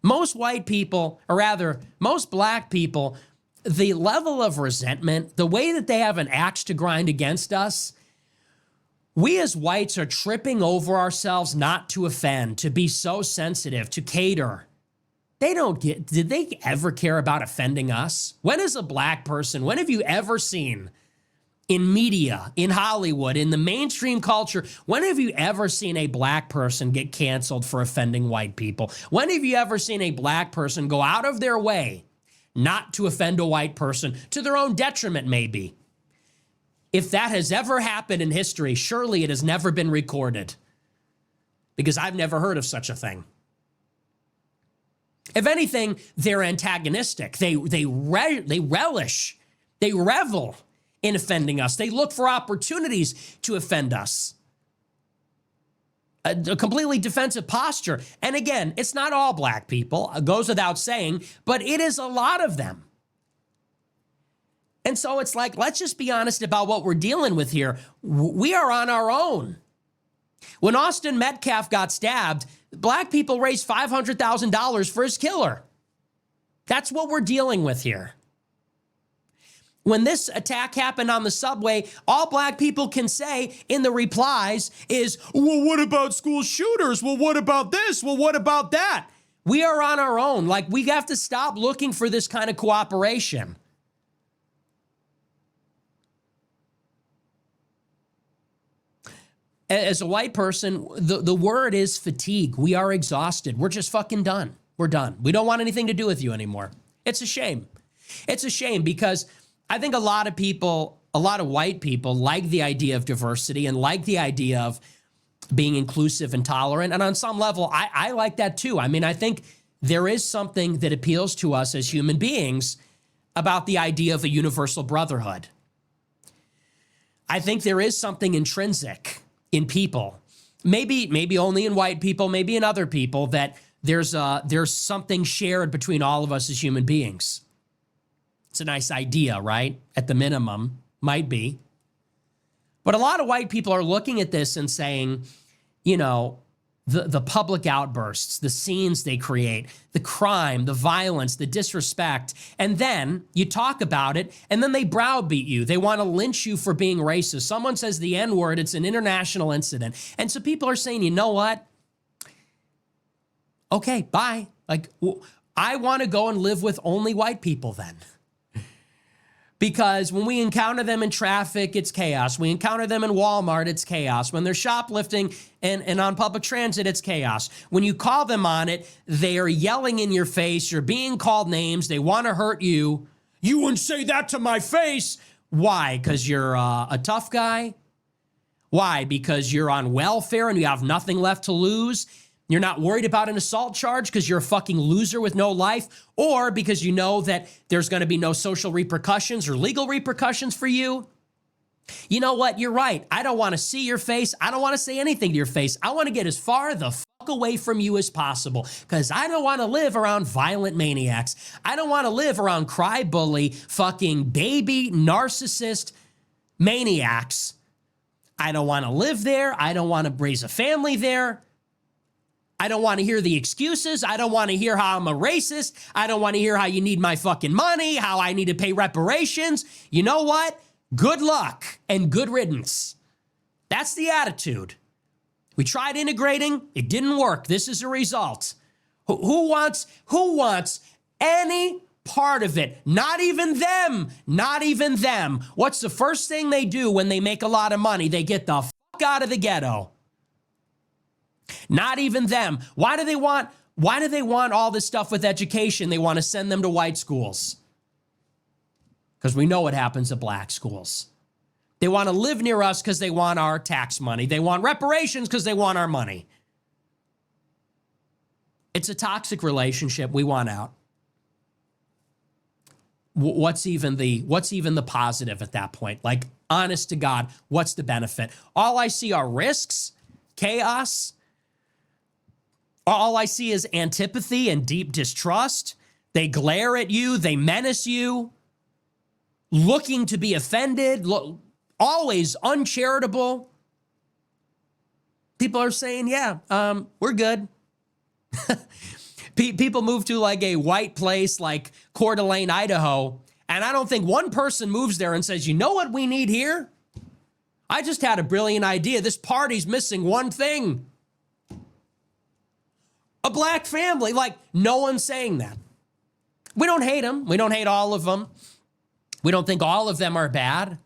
Most white people, or rather, most black people, the level of resentment, the way that they have an axe to grind against us, we as whites are tripping over ourselves not to offend, to be so sensitive, to cater. Did they ever care about offending us? When is a black person, when have you ever seen in media, in Hollywood, in the mainstream culture, when have you ever seen a black person get canceled for offending white people? When have you ever seen a black person go out of their way not to offend a white person, to their own detriment maybe? If that has ever happened in history, surely it has never been recorded, because I've never heard of such a thing. If anything, they're antagonistic. They relish, they revel in offending us. They look for opportunities to offend us. A completely defensive posture. And again, it's not all black people, it goes without saying, but it is a lot of them. And so it's like, let's just be honest about what we're dealing with here. We are on our own. When Austin Metcalf got stabbed, black people raised $500,000 for his killer. That's what we're dealing with here. When this attack happened on the subway, all black people can say in the replies is, well, what about school shooters? Well, what about this? Well, what about that? We are on our own. Like, we have to stop looking for this kind of cooperation. As a white person, the word is fatigue. We are exhausted. We're just fucking done. We're done. We don't want anything to do with you anymore. It's a shame. It's a shame because I think a lot of people, a lot of white people like the idea of diversity and like the idea of being inclusive and tolerant. And on some level, I like that too. I mean, I think there is something that appeals to us as human beings about the idea of a universal brotherhood. I think there is something intrinsic in people, maybe only in white people, maybe in other people, that there's something shared between all of us as human beings. It's a nice idea, right? At the minimum, might be. But a lot of white people are looking at this and saying, you know, the public outbursts, the scenes they create, the crime, the violence, the disrespect, and then you talk about it, and then they browbeat you. They want to lynch you for being racist. Someone says the N-word, it's an international incident. And so people are saying, you know what? Okay, bye. Like, I want to go and live with only white people then. Because when we encounter them in traffic, it's chaos. We encounter them in Walmart, it's chaos. When they're shoplifting and on public transit, it's chaos. When you call them on it, they are yelling in your face. You're being called names. They want to hurt you. You wouldn't say that to my face. Why? Because you're a tough guy? Why? Because you're on welfare and you have nothing left to lose? You're not worried about an assault charge because you're a fucking loser with no life, or because you know that there's going to be no social repercussions or legal repercussions for you? You know what? You're right. I don't want to see your face. I don't want to say anything to your face. I want to get as far the fuck away from you as possible because I don't want to live around violent maniacs. I don't want to live around cry bully, fucking baby narcissist maniacs. I don't want to live there. I don't want to raise a family there. I don't want to hear the excuses. I don't want to hear how I'm a racist. I don't want to hear how you need my fucking money, how I need to pay reparations. You know what? Good luck and good riddance. That's the attitude. We tried integrating. It didn't work. This is a result. Who wants any part of it? Not even them. Not even them. What's the first thing they do when they make a lot of money? They get the fuck out of the ghetto. Not even them. Why do they want all this stuff with education? They want to send them to white schools. Because we know what happens at black schools. They want to live near us because they want our tax money. They want reparations because they want our money. It's a toxic relationship. We want out. What's even the positive at that point? Like, honest to God, what's the benefit? All I see are risks, chaos. All I see is antipathy and deep distrust. They glare at you. They menace you, looking to be offended, always uncharitable. People are saying, yeah, we're good. People move to like a white place like Coeur d'Alene, Idaho, and I don't think one person moves there and says, you know what we need here? I just had a brilliant idea. This party's missing one thing. A black family. Like, no one's saying that. We don't hate them. We don't hate all of them. We don't think all of them are bad.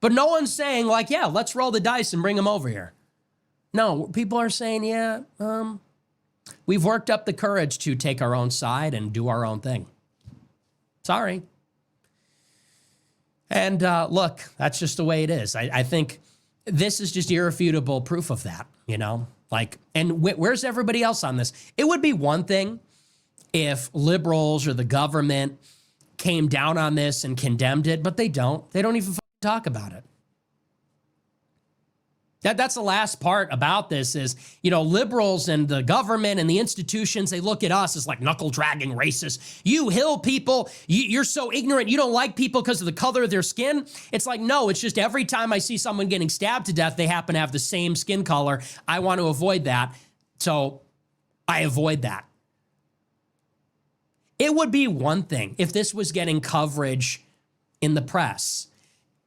But no one's saying like, yeah, let's roll the dice and bring them over here. No, people are saying, yeah, we've worked up the courage to take our own side and do our own thing. Sorry. And look, that's just the way it is. I think this is just irrefutable proof of that, you know? Like, and where's everybody else on this? It would be one thing if liberals or the government came down on this and condemned it, but they don't. They don't even talk about it. That's the last part about this is, you know, liberals and the government and the institutions, they look at us as like knuckle-dragging racists. You Hill people, you're so ignorant. You don't like people because of the color of their skin. It's like, no, it's just every time I see someone getting stabbed to death, they happen to have the same skin color. I want to avoid that, so I avoid that. It would be one thing if this was getting coverage in the press.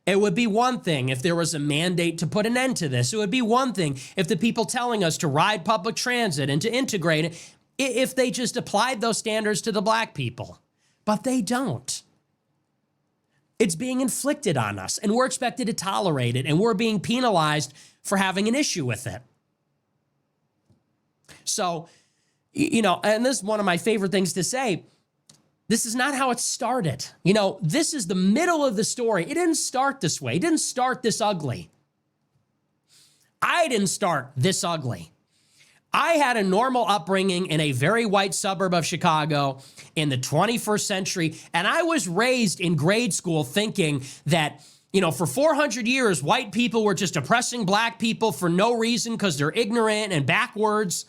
It would be one thing if there was a mandate to put an end to this. It would be one thing if the people telling us to ride public transit and to integrate it, if they just applied those standards to the black people. But they don't. It's being inflicted on us, and we're expected to tolerate it, and we're being penalized for having an issue with it. So, you know, and this is one of my favorite things to say. This is not how it started. You know, this is the middle of the story. It didn't start this way. It didn't start this ugly. I didn't start this ugly. I had a normal upbringing in a very white suburb of Chicago in the 21st century, and I was raised in grade school thinking that, you know, for 400 years, white people were just oppressing black people for no reason because they're ignorant and backwards.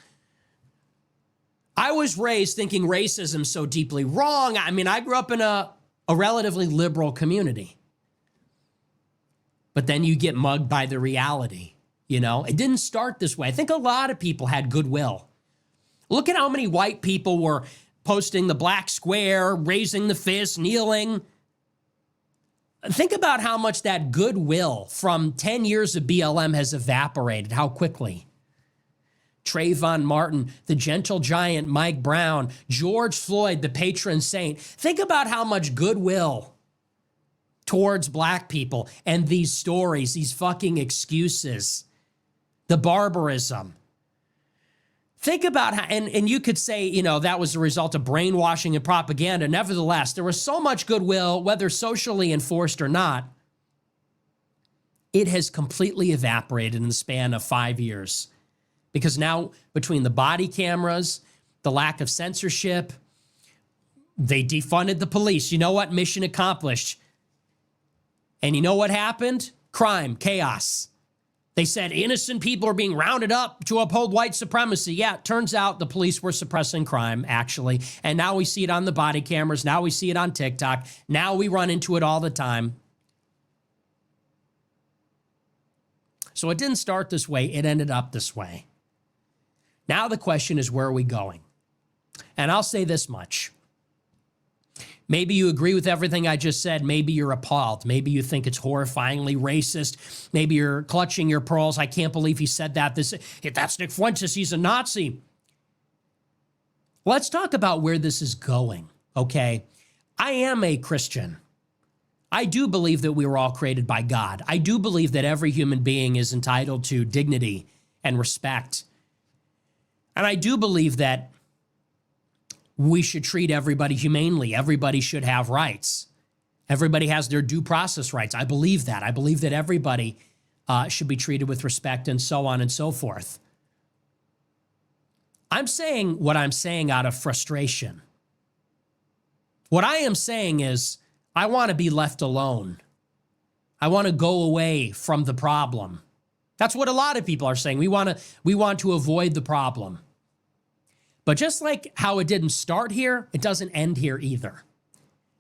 I was raised thinking racism so deeply wrong. I mean, I grew up in a relatively liberal community. But then you get mugged by the reality, you know? It didn't start this way. I think a lot of people had goodwill. Look at how many white people were posting the black square, raising the fist, kneeling. Think about how much that goodwill from 10 years of BLM has evaporated, how quickly. Trayvon Martin, the gentle giant Mike Brown, George Floyd, the patron saint. Think about how much goodwill towards black people and these stories, these fucking excuses, the barbarism. Think about how, and you could say, you know, that was the result of brainwashing and propaganda. Nevertheless, there was so much goodwill, whether socially enforced or not. It has completely evaporated in the span of 5 years. Because now, between the body cameras, the lack of censorship, they defunded the police. You know what? Mission accomplished. And you know what happened? Crime, chaos. They said innocent people are being rounded up to uphold white supremacy. Yeah, it turns out the police were suppressing crime, actually. And now we see it on the body cameras. Now we see it on TikTok. Now we run into it all the time. So it didn't start this way. It ended up this way. Now the question is, where are we going? And I'll say this much. Maybe you agree with everything I just said. Maybe you're appalled. Maybe you think it's horrifyingly racist. Maybe you're clutching your pearls. I can't believe he said that. That's Nick Fuentes. He's a Nazi. Let's talk about where this is going, okay? I am a Christian. I do believe that we were all created by God. I do believe that every human being is entitled to dignity and respect. And I do believe that we should treat everybody humanely. Everybody should have rights. Everybody has their due process rights. I believe that. I believe that everybody should be treated with respect and so on and so forth. I'm saying what I'm saying out of frustration. What I am saying is I want to be left alone. I want to go away from the problem. That's what a lot of people are saying. We want to avoid the problem. But just like how it didn't start here, it doesn't end here either.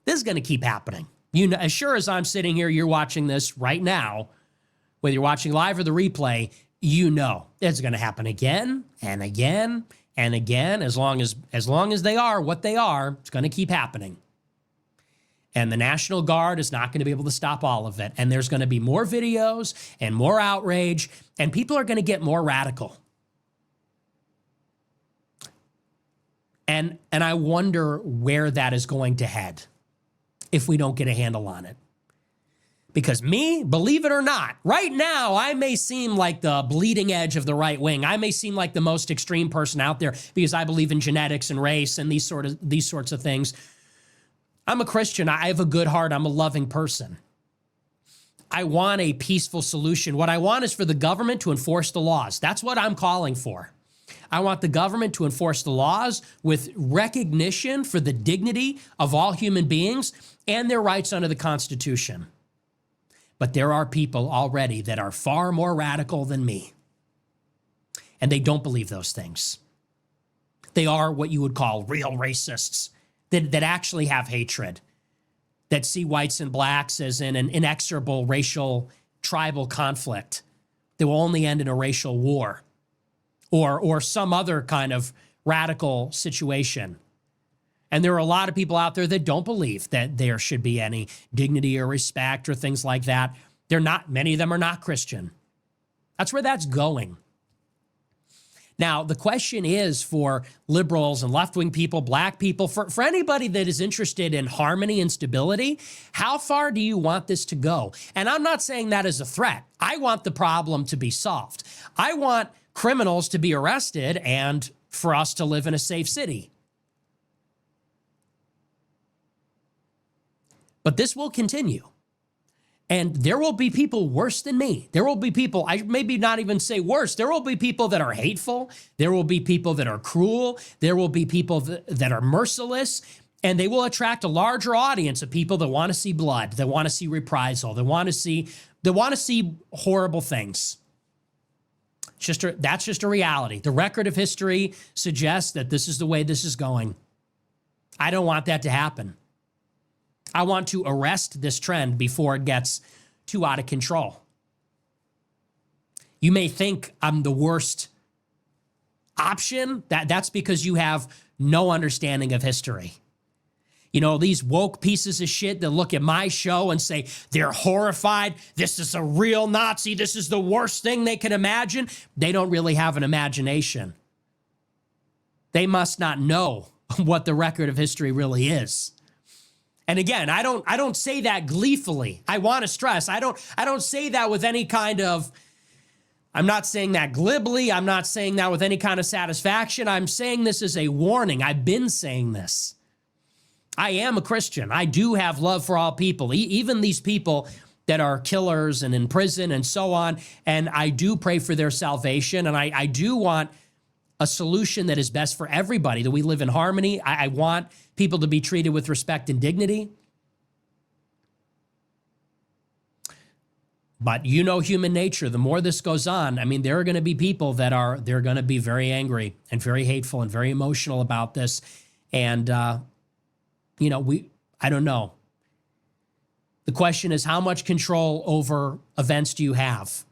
This is going to keep happening. You know, as sure as I'm sitting here, you're watching this right now, whether you're watching live or the replay, you know it's going to happen again and again and again. As long as they are what they are, it's going to keep happening. And the National Guard is not going to be able to stop all of it. And there's going to be more videos and more outrage, and people are going to get more radical. And I wonder where that is going to head if we don't get a handle on it. Because me, believe it or not, right now, I may seem like the bleeding edge of the right wing. I may seem like the most extreme person out there because I believe in genetics and race and these sorts of things. I'm a Christian. I have a good heart. I'm a loving person. I want a peaceful solution. What I want is for the government to enforce the laws. That's what I'm calling for. I want the government to enforce the laws with recognition for the dignity of all human beings and their rights under the Constitution. But there are people already that are far more radical than me, and they don't believe those things. They are what you would call real racists that actually have hatred, that see whites and blacks as in an inexorable racial tribal conflict that will only end in a racial war or some other kind of radical situation. And there are a lot of people out there that don't believe that there should be any dignity or respect or things like that. Many of them are not Christian. That's where that's going. Now, the question is for liberals and left-wing people, black people, for anybody that is interested in harmony and stability, how far do you want this to go? And I'm not saying that as a threat. I want the problem to be solved. I want criminals to be arrested and for us to live in a safe city. But this will continue. And there will be people worse than me. There will be people, I maybe not even say worse. There will be people that are hateful. There will be people that are cruel. There will be people that are merciless. And they will attract a larger audience of people that want to see blood, that want to see reprisal, that want to see horrible things. That's just a reality. The record of history suggests that this is the way this is going. I don't want that to happen. I want to arrest this trend before it gets too out of control. You may think I'm the worst option. That's because you have no understanding of history. You know, these woke pieces of shit that look at my show and say they're horrified. This is a real Nazi. This is the worst thing they can imagine. They don't really have an imagination. They must not know what the record of history really is. And again, I don't say that gleefully. I want to stress, I don't say that with any kind of, I'm not saying that glibly. I'm not saying that with any kind of satisfaction. I'm saying this as a warning. I've been saying this. I am a Christian. I do have love for all people, even these people that are killers and in prison and so on. And I do pray for their salvation. And I do want a solution that is best for everybody, that we live in harmony. I want people to be treated with respect and dignity. But you know human nature. The more this goes on, I mean, there are going to be people they're going to be very angry and very hateful and very emotional about this. And, I don't know. The question is, how much control over events do you have?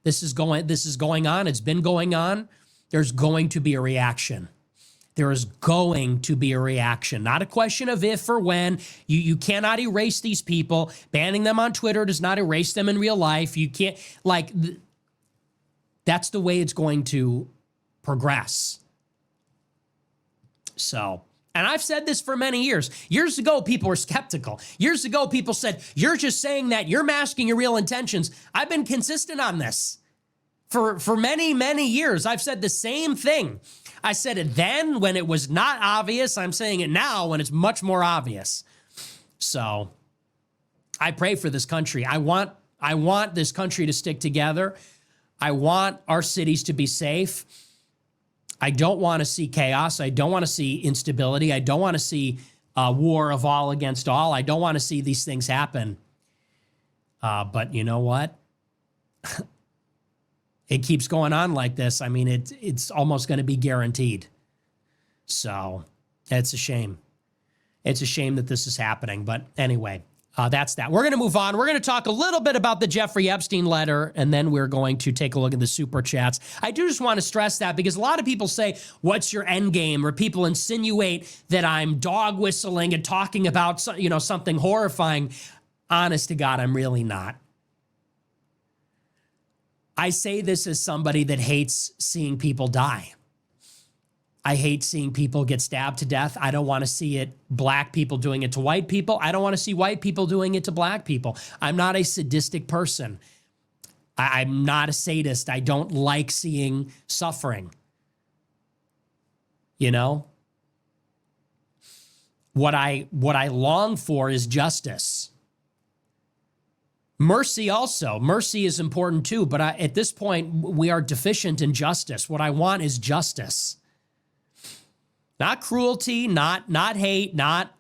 This is going on. It's been going on. There's going to be a reaction. There is going to be a reaction. Not a question of if or when. You cannot erase these people. Banning them on Twitter does not erase them in real life. You can't, that's the way it's going to progress. So, and I've said this for many years. Years ago, people were skeptical. Years ago, people said, you're just saying that. You're masking your real intentions. I've been consistent on this. For many, many years, I've said the same thing. I said it then when it was not obvious. I'm saying it now when it's much more obvious. So I pray for this country. I want this country to stick together. I want our cities to be safe. I don't want to see chaos. I don't want to see instability. I don't want to see a war of all against all. I don't want to see these things happen. But you know what? It keeps going on like this. I mean, it's almost going to be guaranteed. So it's a shame. It's a shame that this is happening. But anyway, that's that. We're going to move on. We're going to talk a little bit about the Jeffrey Epstein letter, and then we're going to take a look at the super chats. I do just want to stress that because a lot of people say, what's your end game? Or people insinuate that I'm dog whistling and talking about, something horrifying. Honest to God, I'm really not. I say this as somebody that hates seeing people die. I hate seeing people get stabbed to death. I don't want to see it, black people doing it to white people. I don't want to see white people doing it to black people. I'm not a sadistic person. I'm not a sadist. I don't like seeing suffering. What I long for is justice. Mercy also. Mercy is important too, but at this point, we are deficient in justice. What I want is justice. Not cruelty, not hate, not,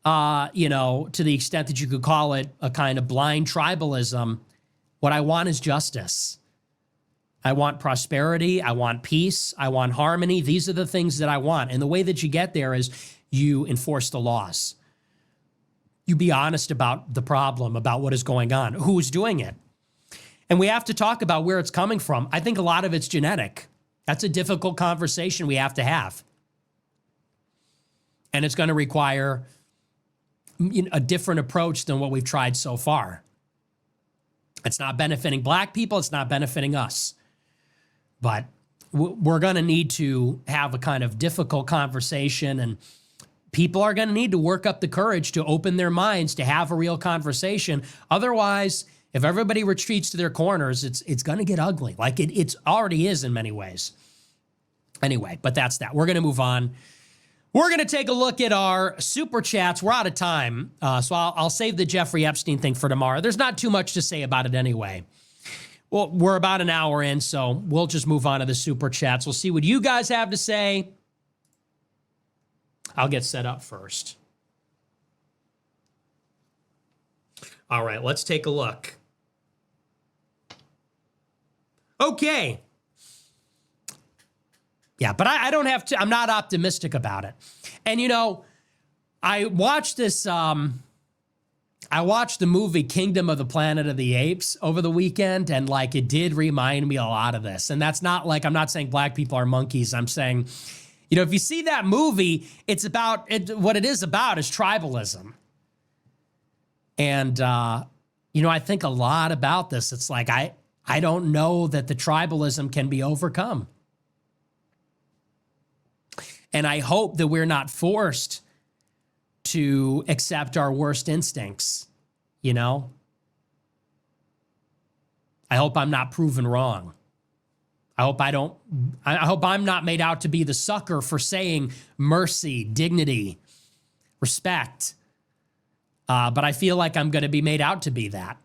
to the extent that you could call it a kind of blind tribalism. What I want is justice. I want prosperity. I want peace. I want harmony. These are the things that I want. And the way that you get there is you enforce the laws. You be honest about the problem, about what is going on, who's doing it. And we have to talk about where it's coming from. I think a lot of it's genetic. That's a difficult conversation we have to have. And it's going to require a different approach than what we've tried so far. It's not benefiting black people. It's not benefiting us. But we're going to need to have a kind of difficult conversation, and people are going to need to work up the courage to open their minds to have a real conversation. Otherwise, if everybody retreats to their corners, it's going to get ugly. Like it already is in many ways. Anyway, but that's that. We're going to move on. We're going to take a look at our super chats. We're out of time, so I'll save the Jeffrey Epstein thing for tomorrow. There's not too much to say about it anyway. Well, we're about an hour in, so we'll just move on to the super chats. We'll see what you guys have to say. I'll get set up first. All right, let's take a look. Okay. Yeah, but I don't have to, I'm not optimistic about it. And I watched this, I watched the movie Kingdom of the Planet of the Apes over the weekend, and it did remind me a lot of this. And that's not I'm not saying black people are monkeys. I'm saying, if you see that movie, it's about, what it is about is tribalism. And, I think a lot about this. It's I don't know that the tribalism can be overcome. And I hope that we're not forced to accept our worst instincts, I hope I'm not proven wrong. I hope I'm not made out to be the sucker for saying mercy, dignity, respect. But I feel like I'm going to be made out to be that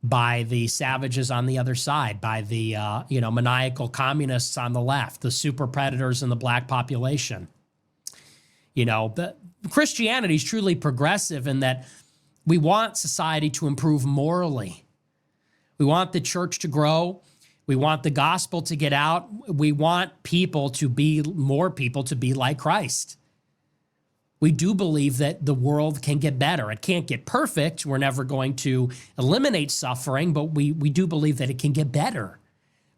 by the savages on the other side, by the, maniacal communists on the left, the super predators in the black population. But Christianity is truly progressive in that we want society to improve morally. We want the church to grow. We want the gospel to get out. We want more people to be like Christ. We do believe that the world can get better. It can't get perfect. We're never going to eliminate suffering, but we do believe that it can get better.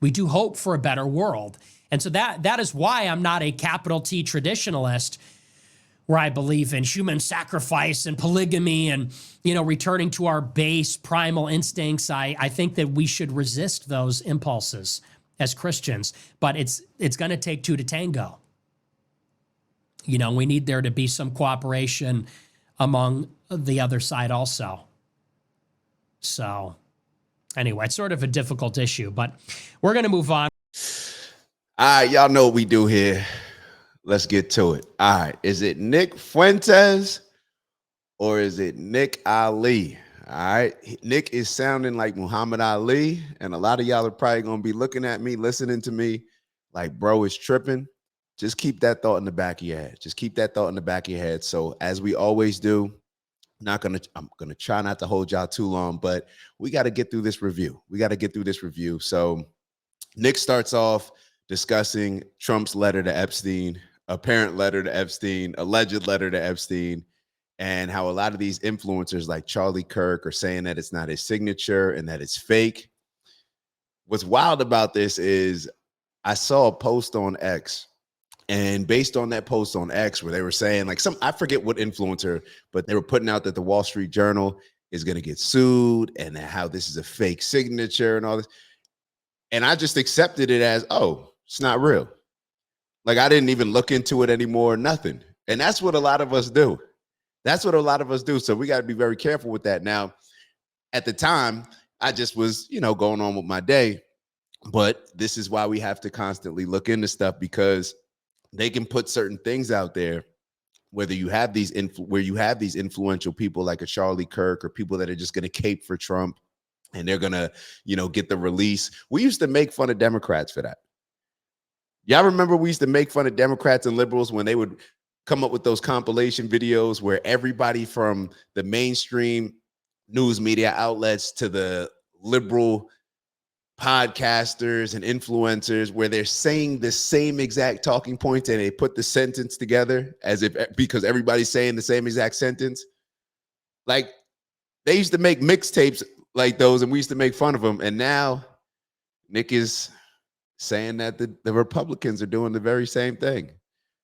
We do hope for a better world. And so that is why I'm not a capital T traditionalist, where I believe in human sacrifice and polygamy and, returning to our base primal instincts. I think that we should resist those impulses as Christians, but it's going to take two to tango. We need there to be some cooperation among the other side also. So anyway, it's sort of a difficult issue, but we're going to move on. All right, y'all know what we do here. Let's get to it. All right, is it Nick Fuentes or is it Nick Ali? All right, Nick is sounding like Muhammad Ali, and a lot of y'all are probably going to be looking at me, listening to me like, bro is tripping. Just keep that thought in the back of your head. Just keep that thought in the back of your head. So as we always do, I'm gonna try not to hold y'all too long, but we got to get through this review. So Nick starts off discussing Trump's letter to Epstein. apparent letter to Epstein, alleged letter to Epstein, and how a lot of these influencers like Charlie Kirk are saying that it's not his signature and that it's fake. What's wild about this is I saw a post on X, and based on that post on X where they were saying like I forget what influencer, but they were putting out that the Wall Street Journal is going to get sued and how this is a fake signature and all this. And I just accepted it as, oh, it's not real. Like I didn't even look into it anymore, nothing. And that's what a lot of us do. That's what a lot of us do. So we got to be very careful with that. Now, at the time, I just was, going on with my day. But this is why we have to constantly look into stuff, because they can put certain things out there, whether you have these influential people like a Charlie Kirk or people that are just going to cape for Trump and they're going to, get the release. We used to make fun of Democrats for that. Y'all remember we used to make fun of Democrats and liberals when they would come up with those compilation videos where everybody from the mainstream news media outlets to the liberal podcasters and influencers, where they're saying the same exact talking points and they put the sentence together because everybody's saying the same exact sentence. Like they used to make mixtapes like those and we used to make fun of them. And now Nick is saying that the Republicans are doing the very same thing.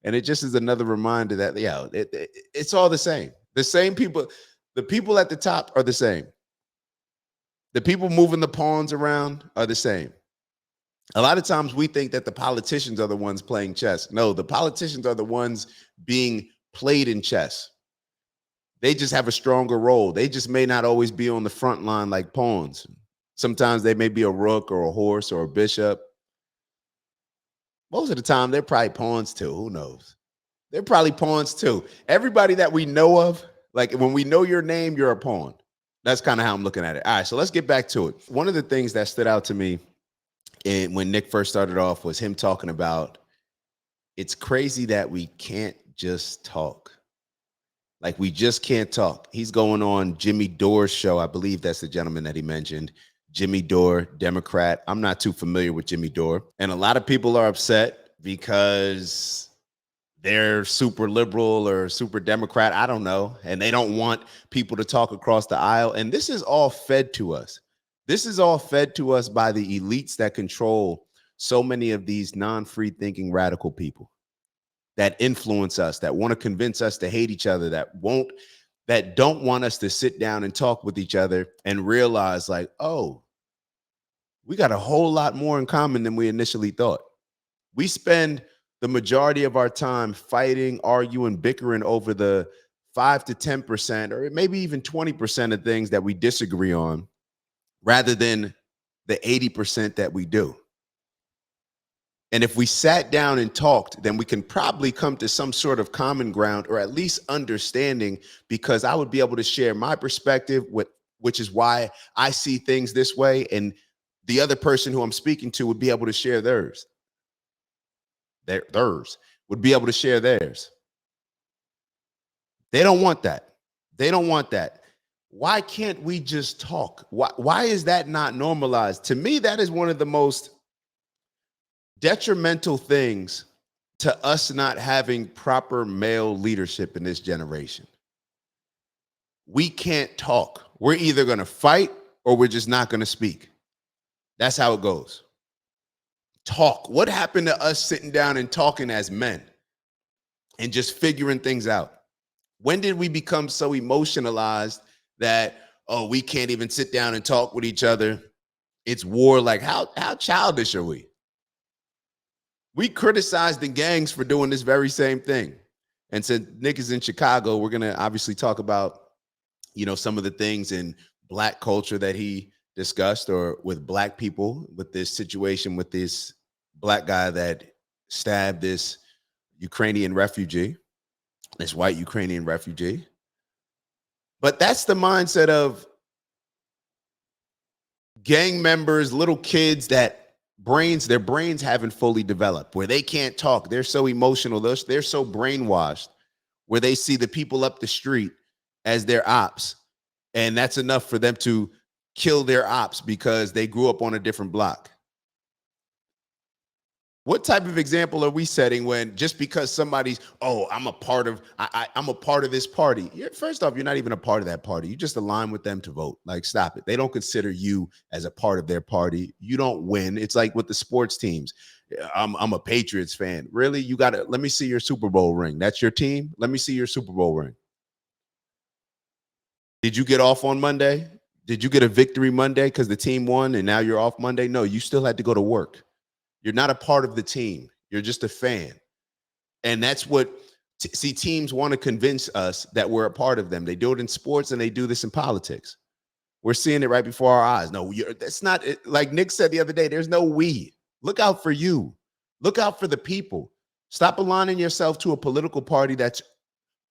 And it just is another reminder that, it's all the same. The same people, the people at the top are the same. The people moving the pawns around are the same. A lot of times we think that the politicians are the ones playing chess. No, the politicians are the ones being played in chess. They just have a stronger role. They just may not always be on the front line like pawns. Sometimes they may be a rook or a horse or a bishop. Most of the time, they're probably pawns too. Who knows? They're probably pawns too. Everybody that we know of, like when we know your name, you're a pawn. That's kind of how I'm looking at it. All right, so let's get back to it. One of the things that stood out to me when Nick first started off was him talking about, it's crazy that we can't just talk. Like we just can't talk. He's going on Jimmy Dore's show. I believe that's the gentleman that he mentioned. Jimmy Dore, Democrat. I'm not too familiar with Jimmy Dore. And a lot of people are upset because they're super liberal or super Democrat. I don't know. And they don't want people to talk across the aisle. And this is all fed to us. This is all fed to us by the elites that control so many of these non-free thinking radical people that influence us, that want to convince us to hate each other, that don't want us to sit down and talk with each other and realize like, oh, we got a whole lot more in common than we initially thought. We spend the majority of our time fighting, arguing, bickering over the 5 to 10%, or maybe even 20% of things that we disagree on, rather than the 80% that we do. And if we sat down and talked, then we can probably come to some sort of common ground, or at least understanding, because I would be able to share my perspective, which is why I see things this way, and the other person who I'm speaking to would be able to share theirs. Theirs would be able to share theirs. They don't want that. They don't want that. Why can't we just talk? Why is that not normalized? To me, that is one of the most detrimental things to us not having proper male leadership in this generation. We can't talk. We're either going to fight or we're just not going to speak. That's how it goes. Talk. What happened to us sitting down and talking as men and just figuring things out? When did we become so emotionalized that, oh, we can't even sit down and talk with each other? It's war. Like, how childish are we? We criticized the gangs for doing this very same thing. And since Nick is in Chicago, we're going to obviously talk about, some of the things in Black culture that he discussed, or with Black people, with this situation with this Black guy that stabbed this Ukrainian refugee, this white Ukrainian refugee. But that's the mindset of gang members, little kids that their brains haven't fully developed, where they can't talk. They're so emotional. They're so brainwashed, where they see the people up the street as their ops. And that's enough for them to kill their ops because they grew up on a different block. What type of example are we setting when just because somebody's, oh, I'm a part of this party. First off, you're not even a part of that party. You just align with them to vote. Like, stop it. They don't consider you as a part of their party. You don't win. It's like with the sports teams. I'm a Patriots fan. Really? You got to let me see your Super Bowl ring. That's your team? Let me see your Super Bowl ring. Did you get off on Monday? Did you get a victory Monday because the team won and now you're off Monday? No, you still had to go to work. You're not a part of the team. You're just a fan. And that's what, teams want to convince us that we're a part of them. They do it in sports and they do this in politics. We're seeing it right before our eyes. No, that's not it. Like Nick said the other day, there's no we. Look out for you. Look out for the people. Stop aligning yourself to a political party that's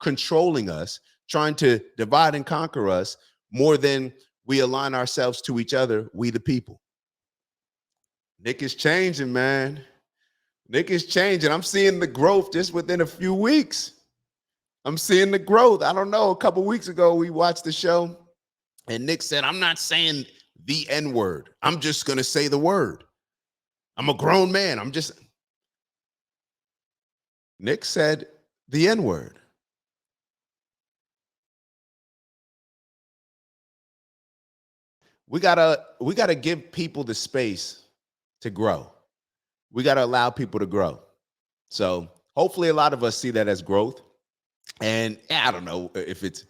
controlling us, trying to divide and conquer us more than we align ourselves to each other, we the people. Nick is changing, man. Nick is changing. I'm seeing the growth just within a few weeks. I'm seeing the growth. I don't know. A couple weeks ago, we watched the show, and Nick said, I'm not saying the N-word. I'm just going to say the word. I'm a grown man. Nick said the N-word. We gotta give people the space to grow. We got to allow people to grow. So hopefully a lot of us see that as growth. And I don't know if it's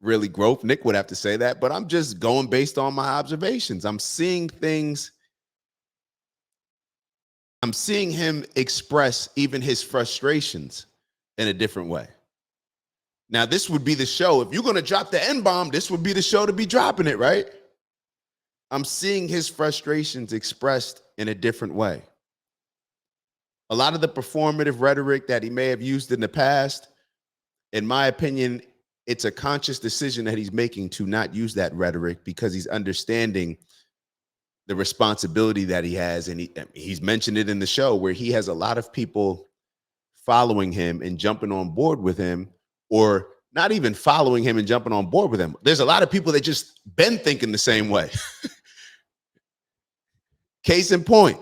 really growth. Nick would have to say that, but I'm just going based on my observations. I'm seeing things. I'm seeing him express even his frustrations in a different way. Now, this would be the show. If you're going to drop the N-bomb, this would be the show to be dropping it, right? I'm seeing his frustrations expressed in a different way. A lot of the performative rhetoric that he may have used in the past, in my opinion, it's a conscious decision that he's making to not use that rhetoric because he's understanding the responsibility that he has. And he's mentioned it in the show where he has a lot of people following him and jumping on board with him, or not even following him and jumping on board with him. There's a lot of people that just been thinking the same way. Case in point,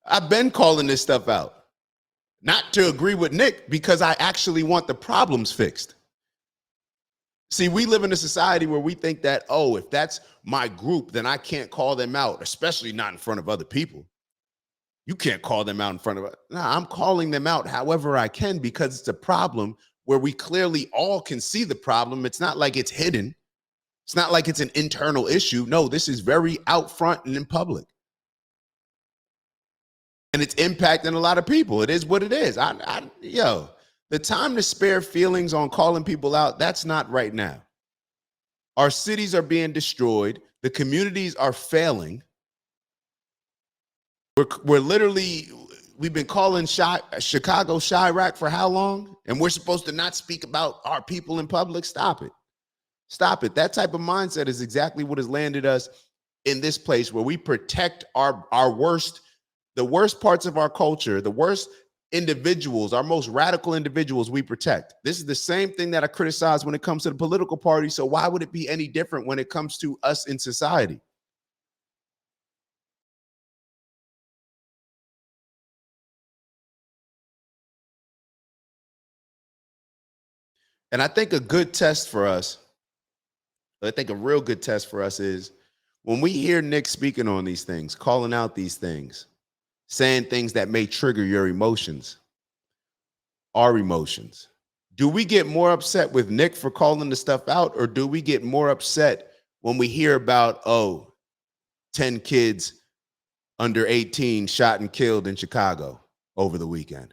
I've been calling this stuff out, not to agree with Nick, because I actually want the problems fixed. See, we live in a society where we think that, oh, if that's my group, then I can't call them out, especially not in front of other people. You can't call them out in front of us. No, I'm calling them out however I can because it's a problem where we clearly all can see the problem. It's not like it's hidden. It's not like it's an internal issue. No, this is very out front and in public. And it's impacting a lot of people. It is what it is. The time to spare feelings on calling people out, that's not right now. Our cities are being destroyed. The communities are failing. We're literally, we've been calling Chicago Chirac for how long? And we're supposed to not speak about our people in public? Stop it. Stop it. That type of mindset is exactly what has landed us in this place where we protect our worst, the worst parts of our culture, the worst individuals, our most radical individuals we protect. This is the same thing that I criticize when it comes to the political party. So why would it be any different when it comes to us in society? And I think a good test for us, I think a real good test for us is when we hear Nick speaking on these things, calling out these things, saying things that may trigger your emotions, our emotions. Do we get more upset with Nick for calling the stuff out, or do we get more upset when we hear about, 10 kids under 18 shot and killed in Chicago over the weekend?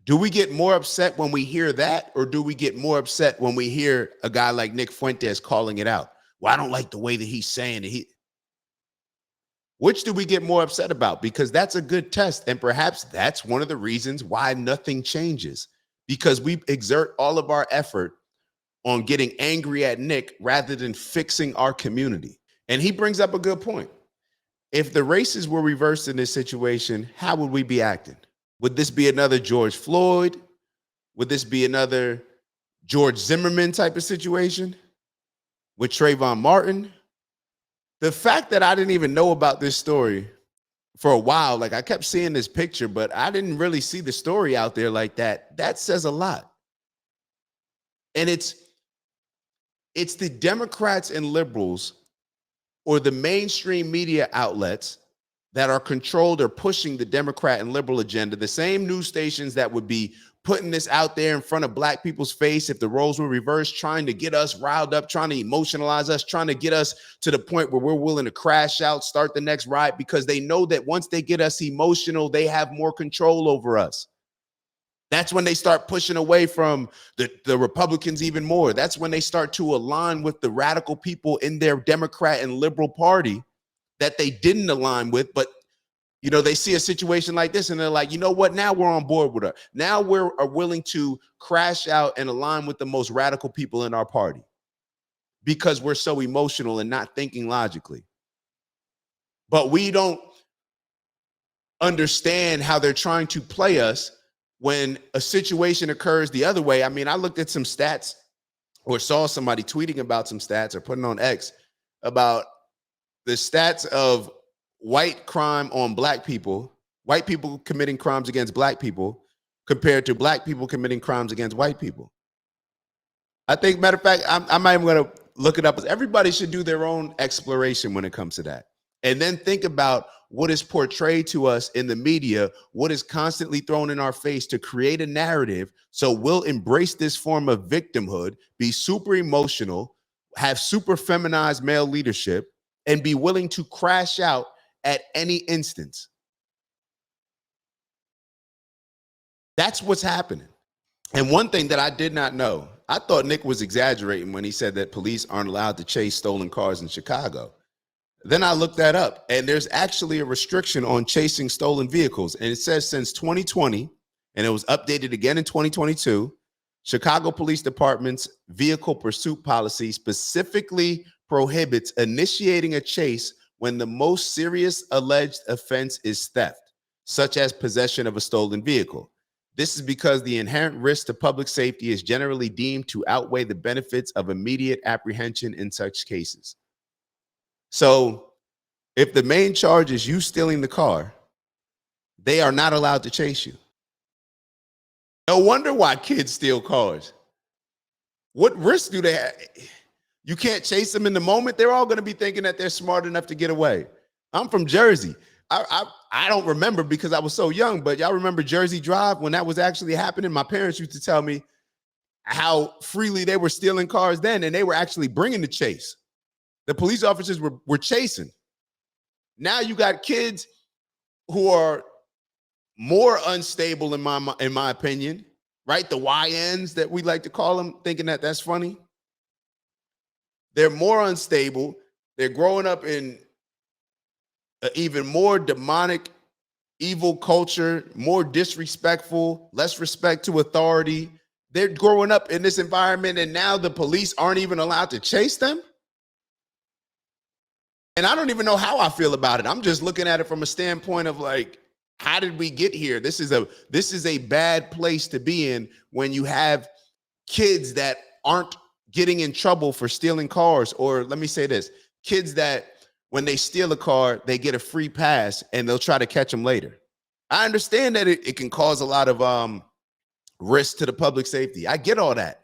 Do we get more upset when we hear that, or do we get more upset when we hear a guy like Nick Fuentes calling it out? Well, I don't like the way that he's saying it. Which do we get more upset about? Because that's a good test. And perhaps that's one of the reasons why nothing changes, because we exert all of our effort on getting angry at Nick rather than fixing our community. And he brings up a good point. If the races were reversed in this situation, how would we be acting? Would this be another George Floyd? Would this be another George Zimmerman type of situation with Trayvon Martin? The fact that I didn't even know about this story for a while, like I kept seeing this picture, but I didn't really see the story out there like that. That says a lot. And it's the Democrats and liberals or the mainstream media outlets that are controlled or pushing the Democrat and liberal agenda, the same news stations that would be putting this out there in front of black people's face if the roles were reversed, trying to get us riled up, trying to emotionalize us, trying to get us to the point where we're willing to crash out, start the next riot, because they know that once they get us emotional, they have more control over us. That's when they start pushing away from the Republicans even more. That's when they start to align with the radical people in their Democrat and liberal party that they didn't align with, but they see a situation like this and they're like, you know what? Now we're on board with her. Now we're willing to crash out and align with the most radical people in our party because we're so emotional and not thinking logically. But we don't understand how they're trying to play us when a situation occurs the other way. I mean, I looked at some stats or saw somebody tweeting about some stats or putting on X about the stats of white crime on black people, white people committing crimes against black people compared to black people committing crimes against white people. I think, matter of fact, I'm not even going to look it up. Everybody should do their own exploration when it comes to that. And then think about what is portrayed to us in the media, what is constantly thrown in our face to create a narrative. So we'll embrace this form of victimhood, be super emotional, have super feminized male leadership, and be willing to crash out at any instance. That's what's happening. And one thing that I did not know, I thought Nick was exaggerating when he said that police aren't allowed to chase stolen cars in Chicago. Then I looked that up, and there's actually a restriction on chasing stolen vehicles. And it says since 2020, and it was updated again in 2022, Chicago Police Department's vehicle pursuit policy specifically prohibits initiating a chase when the most serious alleged offense is theft, such as possession of a stolen vehicle. This is because the inherent risk to public safety is generally deemed to outweigh the benefits of immediate apprehension in such cases. So if the main charge is you stealing the car, they are not allowed to chase you. No wonder why kids steal cars. What risk do they have? You can't chase them in the moment. They're all going to be thinking that they're smart enough to get away. I'm from Jersey. I don't remember because I was so young, but y'all remember Jersey Drive when that was actually happening? My parents used to tell me how freely they were stealing cars then, and they were actually bringing the chase. The police officers were chasing. Now you got kids who are more unstable in my opinion, right? The YNs that we like to call them, thinking that that's funny. They're more unstable. They're growing up in an even more demonic, evil culture, more disrespectful, less respect to authority. They're growing up in this environment, and now the police aren't even allowed to chase them. And I don't even know how I feel about it. I'm just looking at it from a standpoint of like, how did we get here? This is a bad place to be in when you have kids that aren't getting in trouble for stealing cars, or let me say this, kids that when they steal a car, they get a free pass and they'll try to catch them later. I understand that it can cause a lot of risk to the public safety. I get all that.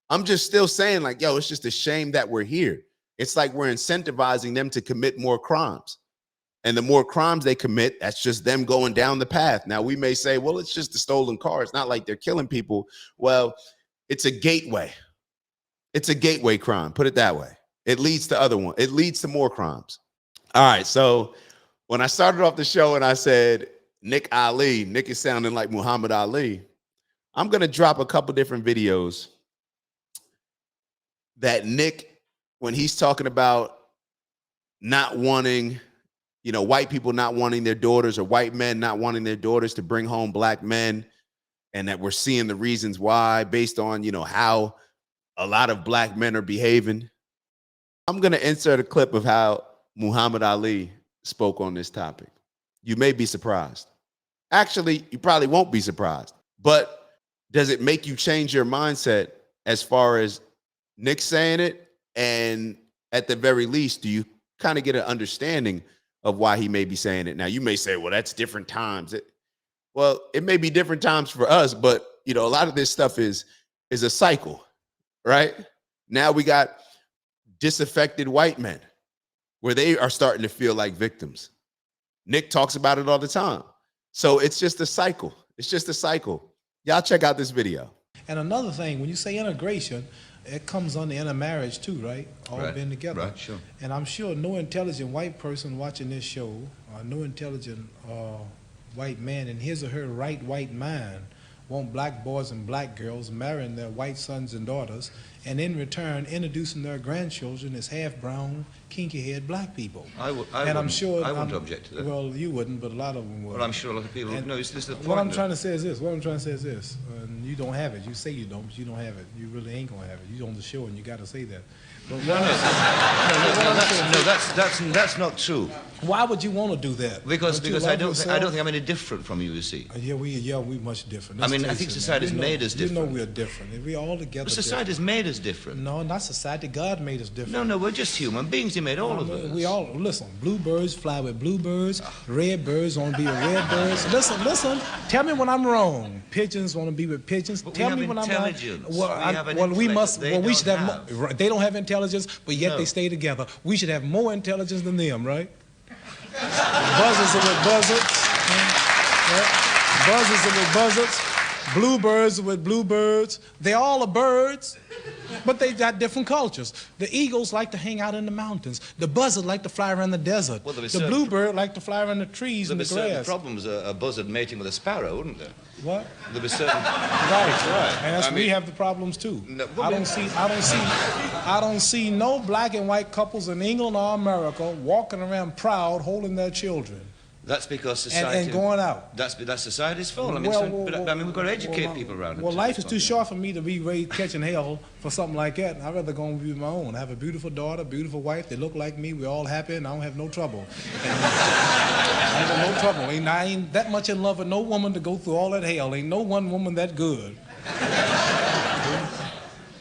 I'm just still saying like, yo, it's just a shame that we're here. It's like we're incentivizing them to commit more crimes. And the more crimes they commit, that's just them going down the path. Now, we may say, well, it's just a stolen car. It's not like they're killing people. Well, it's a gateway. It's a gateway crime. Put it that way. It leads to other one. It leads to more crimes. All right. So when I started off the show and I said, Nick is sounding like Muhammad Ali. I'm going to drop a couple different videos that Nick, when he's talking about not wanting, white people not wanting their daughters, or white men not wanting their daughters to bring home black men, and that we're seeing the reasons why based on, how a lot of black men are behaving. I'm going to insert a clip of how Muhammad Ali spoke on this topic. You may be surprised. Actually, you probably won't be surprised. But does it make you change your mindset as far as Nick saying it? And at the very least, do you kind of get an understanding of why he may be saying it. Now, you may say, well, that's different times. Well, it may be different times for us, but a lot of this stuff is a cycle, right? Now we got disaffected white men where they are starting to feel like victims. Nick talks about it all the time. So it's just a cycle. It's just a cycle. Y'all check out this video. And another thing, when you say integration, it comes under intermarriage too, right? All being together. Right, sure. And I'm sure no intelligent white person watching this show, or no intelligent white man in his or her right white mind want black boys and black girls marrying their white sons and daughters, and in return introducing their grandchildren as half-brown, kinky-haired black people. I wouldn't object to that. Well, you wouldn't, but a lot of them would. Well, I'm sure a lot of people. No, this is the point. What I'm trying to say is this. And you don't have it. You say you don't, but you don't have it. You really ain't gonna have it. You on the show, and you got to say that. But that's not true. Why would you want to do that? Because I don't think I'm any different from you see. Yeah, we much different. I mean, I think society's made us different. You know we're different. We're all together. But society's made us different. No, not society. God made us different. No, we're just human beings. He made all of us. We all, listen, bluebirds fly with bluebirds, red birds want to be with red birds. Listen, tell me when I'm wrong. Pigeons want to be with pigeons. But tell me when I'm wrong. They don't have intelligence, but yet they stay together. We should have more intelligence than them, right? Buzzards are with buzzards. Yeah. Buzzards are with buzzards. Bluebirds are with bluebirds. They all are birds, but they got different cultures. The eagles like to hang out in the mountains. The buzzard like to fly around the desert. Well, the bluebird like to fly around the trees and the grass. There'd be certain problems a buzzard mating with a sparrow, wouldn't there? What? There'd be certain. Right. And we have the problems too. No, I don't see no black and white couples in England or America walking around proud, holding their children. That's because society and going out. That's society's fault. I mean, we've got to educate people around it. Well, life is too short for me to be raised catching hell for something like that. I'd rather go and be my own. I have a beautiful daughter, beautiful wife. They look like me. We're all happy, and I don't have no trouble. I ain't got no trouble. I ain't that much in love with no woman to go through all that hell. Ain't no one woman that good.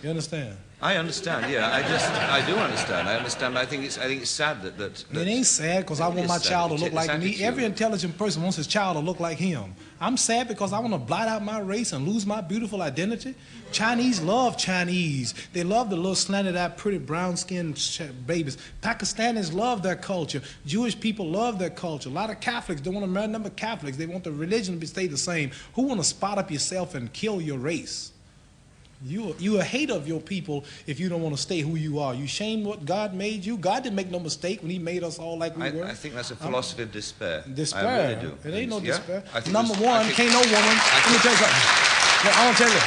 You understand? I understand, yeah. I do understand. I understand. I think it's sad that it ain't sad because I want my child to look like me. Every intelligent person wants his child to look like him. I'm sad because I want to blot out my race and lose my beautiful identity. Chinese love Chinese. They love the little slanted-eyed, pretty brown-skinned babies. Pakistanis love their culture. Jewish people love their culture. A lot of Catholics don't want to marry a number of Catholics. They want the religion to stay the same. Who want to spot up yourself and kill your race? You a hater of your people if you don't want to stay who you are. You shame what God made you. God didn't make no mistake when he made us all like we were. I think that's a philosophy of despair. Despair. I really do. It ain't no despair. Number one, can't no woman. Let me tell you something. I want to tell you.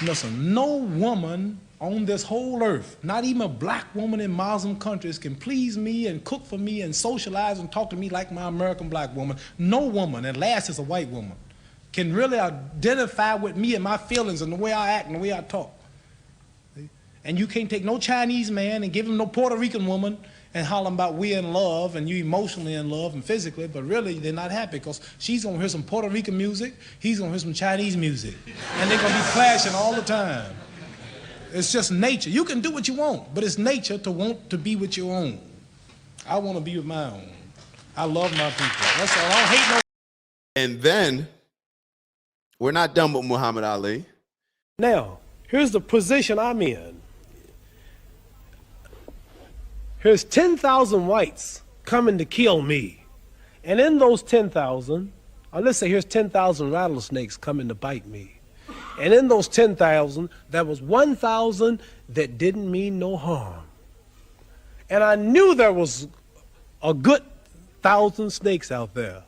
Listen, no woman on this whole earth, not even a black woman in Muslim countries, can please me and cook for me and socialize and talk to me like my American black woman. No woman, and last is a white woman, can really identify with me and my feelings and the way I act and the way I talk. And you can't take no Chinese man and give him no Puerto Rican woman and holler about we're in love and you emotionally in love and physically, but really they're not happy because she's gonna hear some Puerto Rican music, he's gonna hear some Chinese music, and they're gonna be clashing all the time. It's just nature. You can do what you want, but it's nature to want to be with your own. I want to be with my own. I love my people. That's all. I don't hate no. And then we're not done with Muhammad Ali. Now, here's the position I'm in. Here's 10,000 whites coming to kill me. And in those 10,000, or let's say here's 10,000 rattlesnakes coming to bite me. And in those 10,000, there was 1,000 that didn't mean no harm. And I knew there was a good 1,000 snakes out there,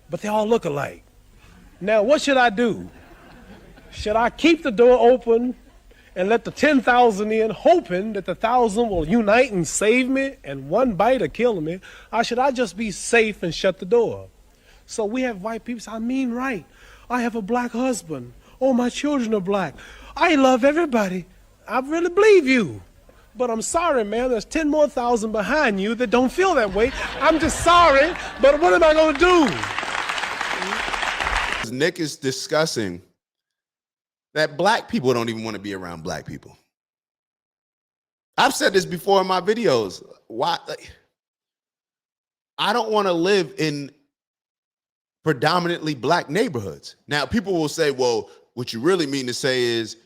but they all look alike. Now, what should I do? Should I keep the door open and let the 10,000 in, hoping that the 1,000 will unite and save me and one bite will kill me? Or should I just be safe and shut the door? So we have white people say, I mean right. I have a black husband. Oh, my children are black. I love everybody. I really believe you. But I'm sorry, man, there's 10 more thousand behind you that don't feel that way. I'm just sorry, but what am I going to do? Nick is discussing that black people don't even want to be around black people. I've said this before in my videos. Why? I don't want to live in predominantly black neighborhoods. Now, people will say, well, what you really mean to say is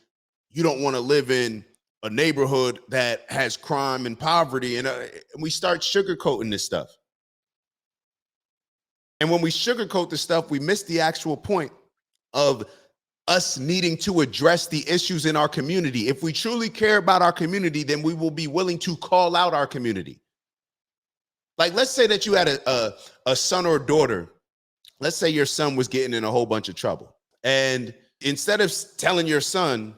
you don't want to live in a neighborhood that has crime and poverty. And we start sugarcoating this stuff. And when we sugarcoat the stuff, we miss the actual point of us needing to address the issues in our community. If we truly care about our community, then we will be willing to call out our community. Like, let's say that you had a son or a daughter. Let's say your son was getting in a whole bunch of trouble. And instead of telling your son,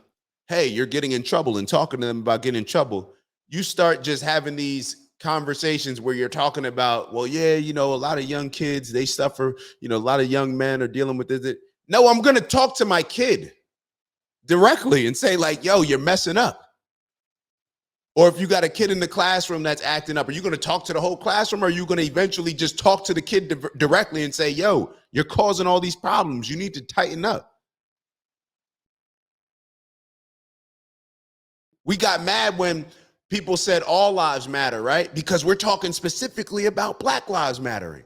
hey, you're getting in trouble, and talking to them about getting in trouble, you start just having these conversations where you're talking about, well, yeah, you know, a lot of young kids, they suffer, you know, a lot of young men are dealing with this. No, I'm going to talk to my kid directly and say, like, yo, you're messing up. Or if you got a kid in the classroom that's acting up, are you going to talk to the whole classroom, or are you going to eventually just talk to the kid directly and say, yo, you're causing all these problems. You need to tighten up. We got mad when people said all lives matter, right? Because we're talking specifically about Black lives mattering.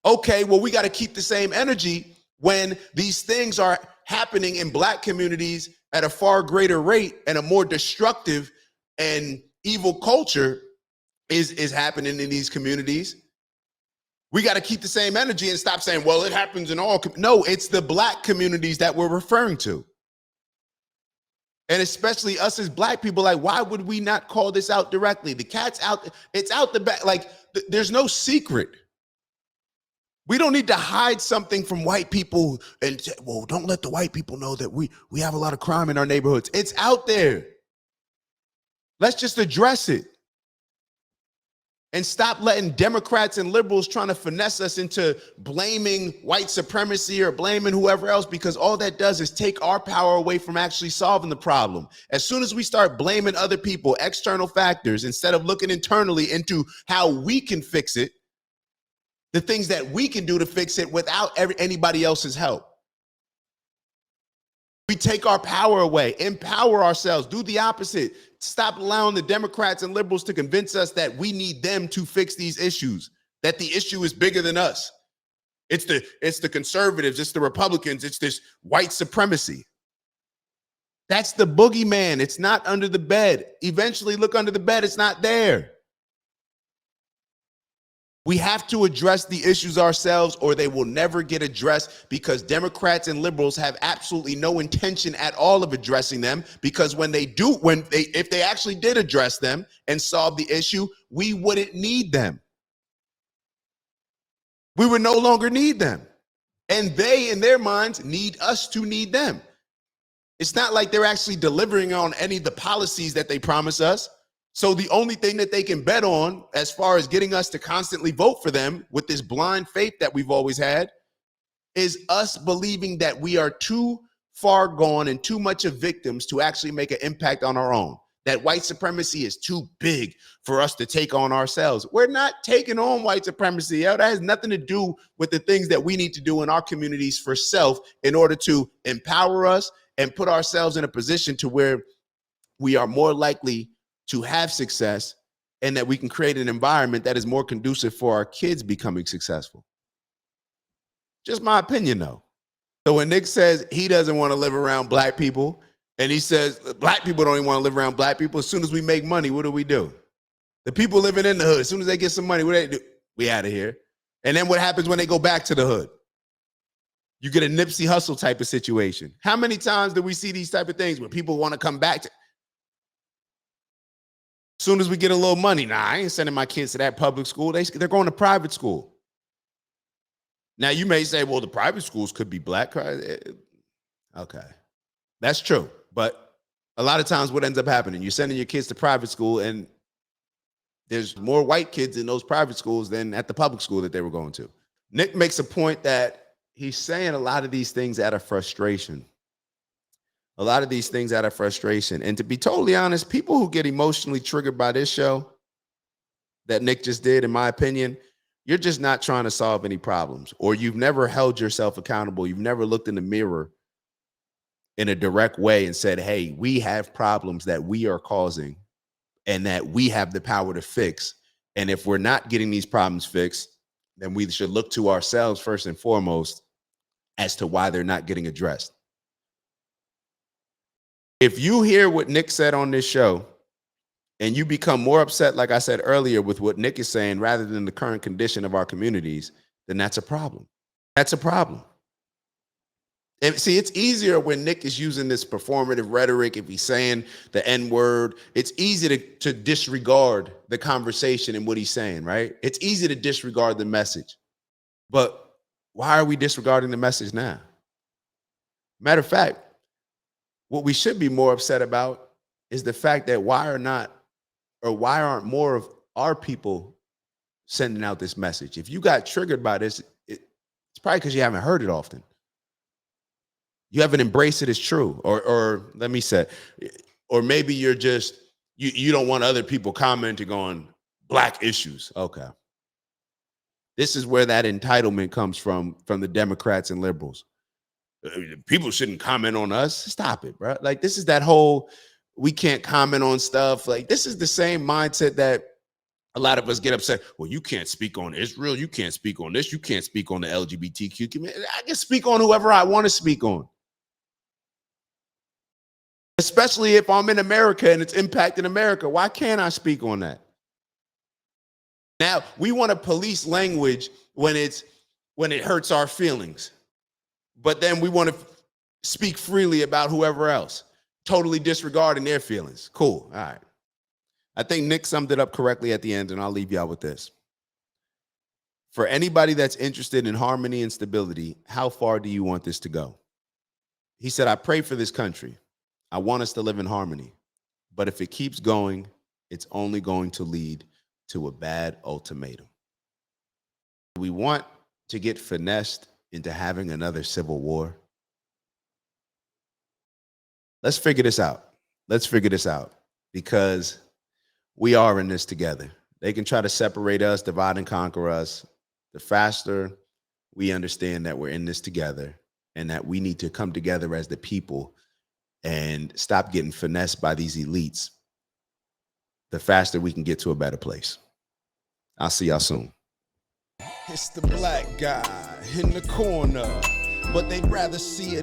Okay, well, we got to keep the same energy when these things are happening in Black communities at a far greater rate, and a more destructive and evil culture is happening in these communities. We got to keep the same energy and stop saying, well, it happens in all. No, it's the Black communities that we're referring to. And especially us as Black people, like, why would we not call this out directly? The cat's out, it's out the back. Like, there's no secret. We don't need to hide something from white people and say, well, don't let the white people know that we have a lot of crime in our neighborhoods. It's out there. Let's just address it. And stop letting Democrats and liberals trying to finesse us into blaming white supremacy or blaming whoever else, because all that does is take our power away from actually solving the problem. As soon as we start blaming other people, external factors, instead of looking internally into how we can fix it, the things that we can do to fix it without anybody else's help. We take our power away, empower ourselves, do the opposite. Stop allowing the Democrats and liberals to convince us that we need them to fix these issues, that the issue is bigger than us. It's the conservatives, it's the Republicans, it's this white supremacy. That's the boogeyman. It's not under the bed. Eventually look under the bed, it's not there. We have to address the issues ourselves, or they will never get addressed, because Democrats and liberals have absolutely no intention at all of addressing them. Because if they actually did address them and solve the issue, we wouldn't need them. We would no longer need them. And they, in their minds, need us to need them. It's not like they're actually delivering on any of the policies that they promise us. So the only thing that they can bet on, as far as getting us to constantly vote for them with this blind faith that we've always had, is us believing that we are too far gone and too much of victims to actually make an impact on our own. That white supremacy is too big for us to take on ourselves. We're not taking on white supremacy. That has nothing to do with the things that we need to do in our communities for self, in order to empower us and put ourselves in a position to where we are more likely to have success, and that we can create an environment that is more conducive for our kids becoming successful. Just my opinion, though. So when Nick says he doesn't want to live around Black people, and he says Black people don't even want to live around Black people, as soon as we make money, what do? The people living in the hood, as soon as they get some money, what do? We out of here. And then what happens when they go back to the hood? You get a Nipsey Hussle type of situation. How many times do we see these type of things where people want to come back to? As soon as we get a little money, I ain't sending my kids to that public school. They're going to private school. Now, you may say, well, the private schools could be Black. Okay, that's true. But a lot of times what ends up happening, you're sending your kids to private school, and there's more white kids in those private schools than at the public school that they were going to. Nick makes a point that he's saying a lot of these things out of frustration. A lot of these things out of frustration. And to be totally honest, people who get emotionally triggered by this show that Nick just did, in my opinion, you're just not trying to solve any problems, or you've never held yourself accountable. You've never looked in the mirror in a direct way and said, hey, we have problems that we are causing and that we have the power to fix. And if we're not getting these problems fixed, then we should look to ourselves first and foremost as to why they're not getting addressed. If you hear what Nick said on this show and you become more upset, like I said earlier, with what Nick is saying rather than the current condition of our communities, then that's a problem. That's a problem. And see, it's easier when Nick is using this performative rhetoric. If he's saying the N-word, it's easy to disregard the conversation and what he's saying, right? It's easy to disregard the message. But why are we disregarding the message now? Matter of fact, what we should be more upset about is the fact that why aren't more of our people sending out this message? If you got triggered by this, it's probably because you haven't heard it often. You haven't embraced it as true, or let me say, or maybe you're just, you don't want other people commenting on black issues. Okay. This is where that entitlement comes from the Democrats and liberals. People shouldn't comment on us. Stop it, bro. Like, this is that whole, we can't comment on stuff. Like, this is the same mindset that a lot of us get upset. Well, you can't speak on Israel. You can't speak on this. You can't speak on the LGBTQ community. I can speak on whoever I want to speak on. Especially if I'm in America and it's impacting America. Why can't I speak on that? Now, we want to police language when it hurts our feelings. But then we want to speak freely about whoever else, totally disregarding their feelings. Cool. All right. I think Nick summed it up correctly at the end, and I'll leave y'all with this. For anybody that's interested in harmony and stability, how far do you want this to go? He said, I pray for this country. I want us to live in harmony. But if it keeps going, it's only going to lead to a bad ultimatum. We want to get finessed into having another civil war. Let's figure this out. Let's figure this out, because we are in this together. They can try to separate us, divide and conquer us. The faster we understand that we're in this together and that we need to come together as the people and stop getting finessed by these elites, the faster we can get to a better place. I'll see y'all soon. It's the black guy in the corner, but they'd rather see a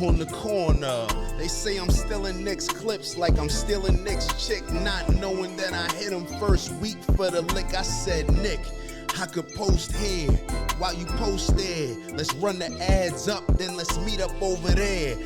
on the corner. They say I'm stealing Nick's clips like I'm stealing Nick's chick, not knowing that I hit him first week for the lick. I said, Nick, I could post here while you post there. Let's run the ads up, then let's meet up over there.